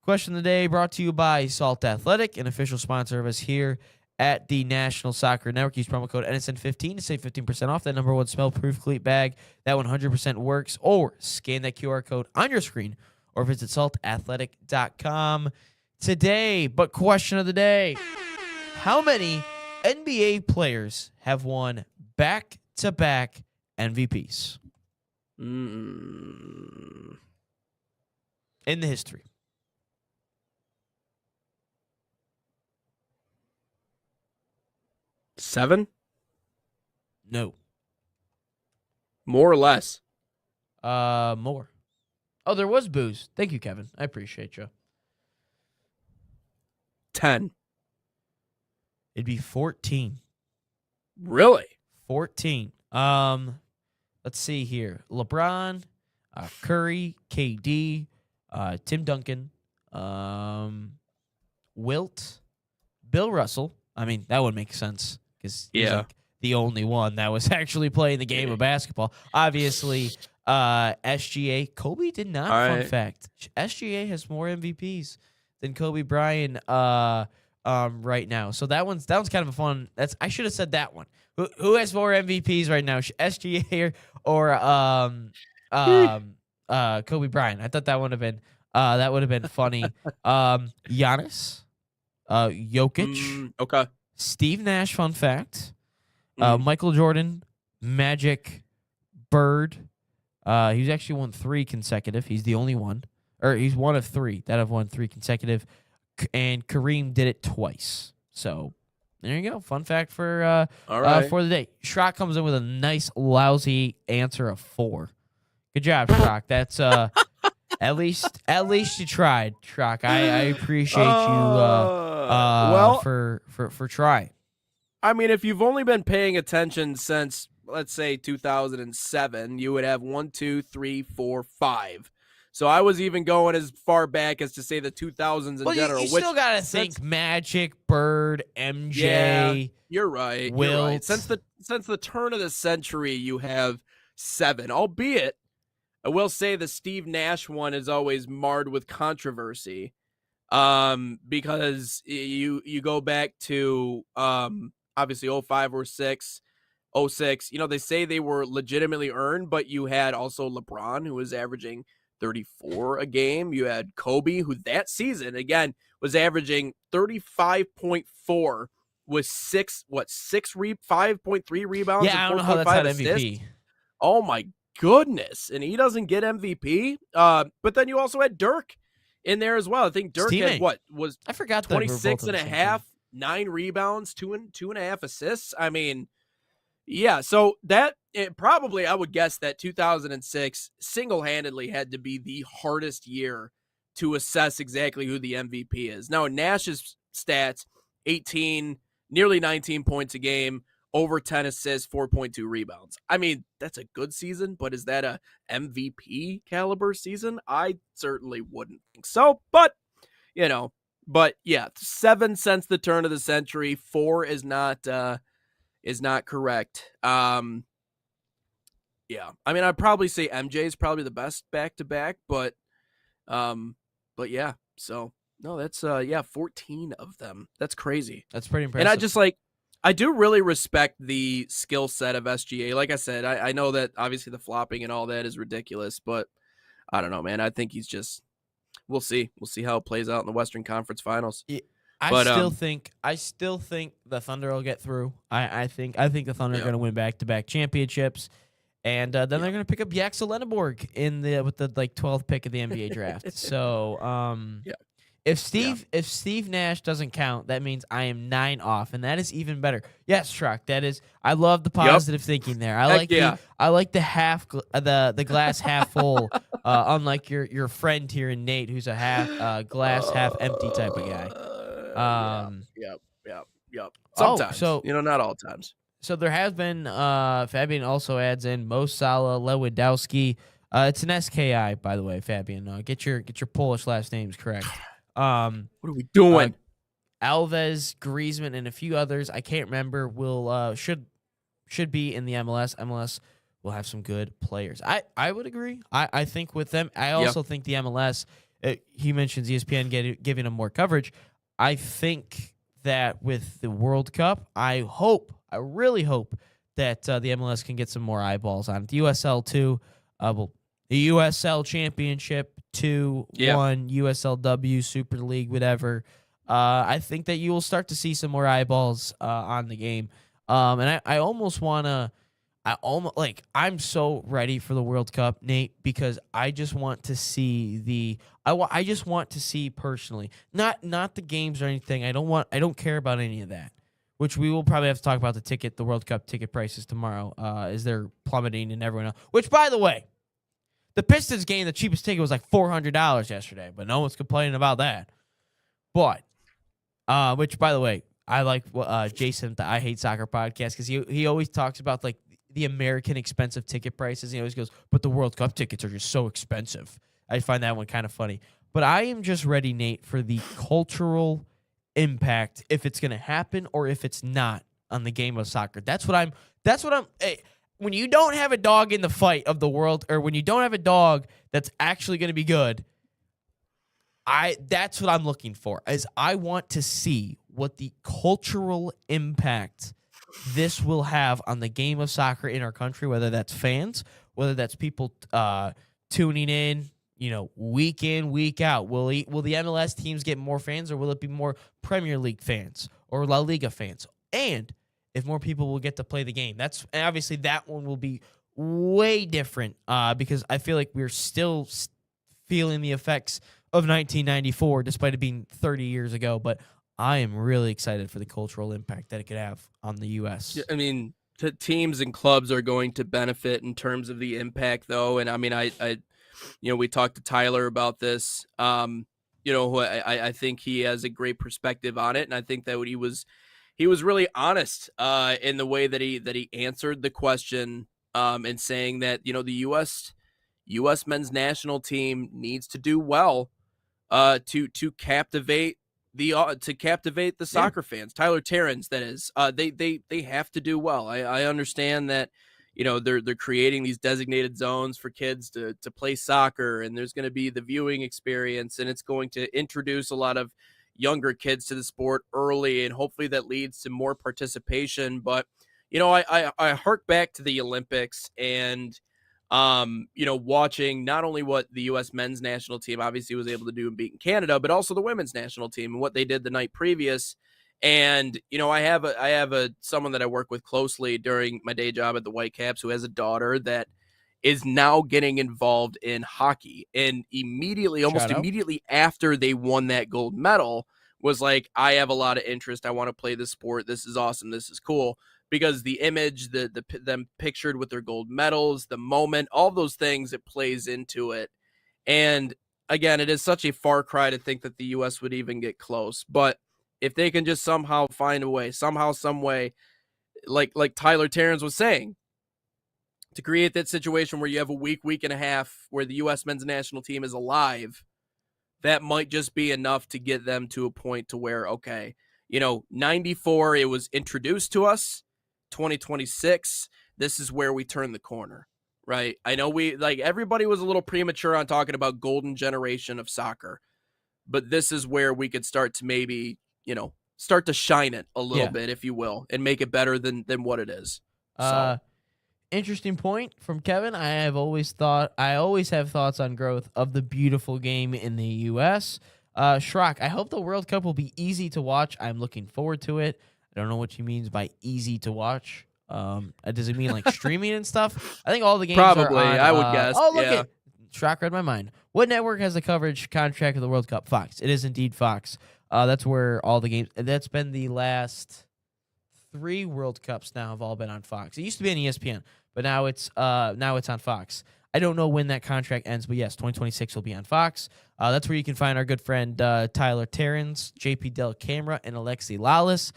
Question of the day brought to you by Salt Athletic, an official sponsor of us here at the National Soccer Network. Use promo code NSN15 to save 15% off that #1 smell-proof cleat bag. That 100% works. Or scan that QR code on your screen, or visit saltathletic.com today. But question of the day: how many NBA players have won back-to-back MVPs in the history? Seven? No. More or less? More. Oh, there was booze. Thank you, Kevin. I appreciate you. 10. It'd be 14. Really? 14. Let's see here. LeBron, Curry, KD, Tim Duncan, Wilt, Bill Russell. I mean, that would make sense because he's Yeah. like the only one that was actually playing the game of basketball. Obviously, SGA. Kobe did not. All Fun right. fact: SGA has more MVPs than Kobe Bryant right now. So that one's kind of a fun. I should have said that one. Who has more MVPs right now? SGA or Kobe Bryant? I thought that would have been funny. Giannis, Jokic, Okay. Steve Nash. Fun fact: Mm. Michael Jordan, Magic, Bird. He's actually won 3 consecutive. He's the only one, or he's one of 3 that have won 3 consecutive. And Kareem did it twice. So there you go. Fun fact for All right. for the day. Schrock comes in with a nice lousy answer of 4. Good job, Schrock. That's at least you tried, Schrock. I appreciate you well, for trying. I mean, if you've only been paying attention since, let's say, 2007, you would have 1, 2, 3, 4, 5. So I was even going as far back as to say the 2000s in Well, general. you still gotta think Magic, Bird, MJ. You're right. Wilt. You're right. Since the turn of the century, you have 7. Albeit, I will say the Steve Nash one is always marred with controversy, because you go back to obviously 05 or 6. 06. They say they were legitimately earned, but you had also LeBron, who was averaging 34 a game. You had Kobe, who that season again was averaging 35.4 with 5.3 rebounds. Yeah, I and don't know how that's 4.5 not assists. MVP. Oh my goodness. And he doesn't get MVP. But then you also had Dirk in there as well. I think Dirk had was I forgot that we were 26 both on and the a same half, team. 9 rebounds, 2.5 assists. I mean, yeah, so probably I would guess that 2006 single-handedly had to be the hardest year to assess exactly who the MVP is. Now, Nash's stats, 18, nearly 19 points a game, over 10 assists, 4.2 rebounds. I mean, that's a good season, but is that a MVP caliber season? I certainly wouldn't think so, but yeah, 7 since the turn of the century, 4 is not correct. Yeah. I mean, I'd probably say MJ is probably the best back-to-back, but yeah. So, no, that's 14 of them. That's crazy. That's pretty impressive. And I do really respect the skill set of SGA. Like I said, I know that obviously the flopping and all that is ridiculous, but I don't know, man. I think he's just we'll see. We'll see how it plays out in the Western Conference Finals. Yeah. But, I still think the Thunder will get through. I think the Thunder are going to win back-to-back championships, and then they're going to pick up Yaxel Lenneborg with the 12th pick of the NBA draft. So, if Steve Nash doesn't count, that means I am 9 off, and that is even better. Yes, Truck. That is. I love the positive thinking there. I like the glass half full. Unlike your friend here, Nate, who's a glass half empty type of guy. Yep. Sometimes, not all times. So there has been Fabian also adds in Mo Salah, Lewandowski. It's an SKI, by the way, Fabian. Get your Polish last names correct. What are we doing? Alves, Griezmann, and a few others I can't remember should be in the MLS. MLS will have some good players. I would agree. I think with them. I also think the MLS. He mentions ESPN giving them more coverage. I think that with the World Cup, I really hope that the MLS can get some more eyeballs on it. The USL 2, the USL Championship 2, 1, USLW, Super League, whatever. I think that you will start to see some more eyeballs on the game. And I almost want to, I'm so ready for the World Cup, Nate, because I just want to see I just want to see personally, not the games or anything. I don't care about any of that, which we will probably have to talk about the World Cup ticket prices tomorrow, as they're plummeting and everyone else. Which, by the way, The Pistons game, the cheapest ticket was like $400 yesterday, but no one's complaining about that. But, which, by the way, I like Jason, the I Hate Soccer podcast, because he always talks about like the American expensive ticket prices. He always goes, but the World Cup tickets are just so expensive. I find that one kind of funny. But I am just ready, Nate, for the cultural impact, if it's going to happen or if it's not, on the game of soccer. That's what I'm when you don't have a dog in the fight of the world, or when you don't have a dog that's actually going to be good, that's what I'm looking for. Is I want to see what the cultural impact this will have on the game of soccer in our country, whether that's fans, whether that's people tuning in, week in, week out. Will the MLS teams get more fans, or will it be more Premier League fans or La Liga fans? And if more people will get to play the game, and obviously that one will be way different because I feel like we're still feeling the effects of 1994, despite it being 30 years ago. But I am really excited for the cultural impact that it could have on the U.S. I mean, teams and clubs are going to benefit in terms of the impact, though. And I mean, we talked to Tyler about this. I think he has a great perspective on it, and I think that he was really honest in the way that he answered the question, and saying that the U.S. men's national team needs to do well to captivate the soccer fans. Tyler Terrence, that is, they have to do well. I understand that they're creating these designated zones for kids to play soccer, and there's going to be the viewing experience, and it's going to introduce a lot of younger kids to the sport early, and hopefully that leads to more participation. But I hark back to the Olympics and watching not only what the U.S. men's national team obviously was able to do in beating Canada, but also the women's national team and what they did the night previous. And I have someone that I work with closely during my day job at the Whitecaps who has a daughter that is now getting involved in hockey, and almost immediately after they won that gold medal, was like, I have a lot of interest. I want to play this sport. This is awesome. This is cool. Because the image, them pictured with their gold medals, the moment, all those things, it plays into it. And again, it is such a far cry to think that the U.S. would even get close. But if they can just somehow find a way, some way, like Tyler Terrence was saying, to create that situation where you have a week and a half where the U.S. men's national team is alive, that might just be enough to get them to a point to where, okay, 94, it was introduced to us. 2026, this is where we turn the corner, right? I know everybody was a little premature on talking about golden generation of soccer, but this is where we could start to maybe, start to shine it a little bit, if you will, and make it better than what it is. So. Interesting point from Kevin. I always have thoughts on growth of the beautiful game in the U.S. Schrock, I hope the World Cup will be easy to watch. I'm looking forward to it. I don't know what he means by easy to watch. Does it mean like streaming and stuff? I think all the games probably, are on, I would guess. Oh, look at Schrock read my mind. What network has the coverage contract of the World Cup? Fox. It is indeed Fox. That's where all the games. That's been the last 3 World Cups now have all been on Fox. It used to be on ESPN, but now it's on Fox. I don't know when that contract ends, but yes, 2026 will be on Fox. That's where you can find our good friend Tyler Terrence, JP Del Camera, and Alexi Lawless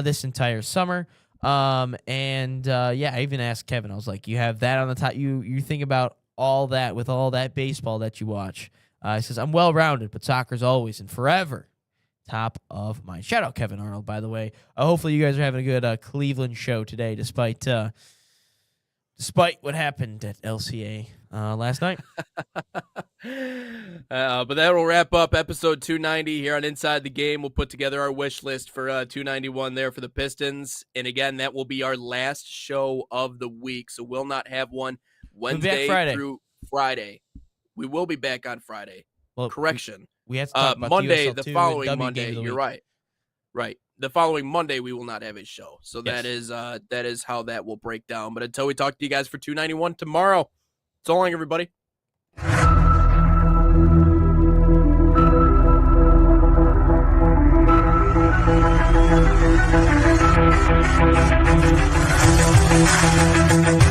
this entire summer. I even asked Kevin, I was like, you have that on the top. You think about all that with all that baseball that you watch. He says, I'm well-rounded, but soccer's always and forever top of mind. Shout out Kevin Arnold, by the way. Hopefully you guys are having a good Cleveland show today, despite what happened at LCA last night. But that will wrap up episode 290 here on Inside the Game. We'll put together our wish list for 291 there for the Pistons. And again, that will be our last show of the week. So we'll not have one Wednesday through Friday. We will be back on Friday. Well, correction. We have to talk about Monday, the following Monday. You're right. Right. The following Monday, we will not have a show. So yes. that is how that will break down. But until we talk to you guys for 291 tomorrow, so long, everybody. Thank you.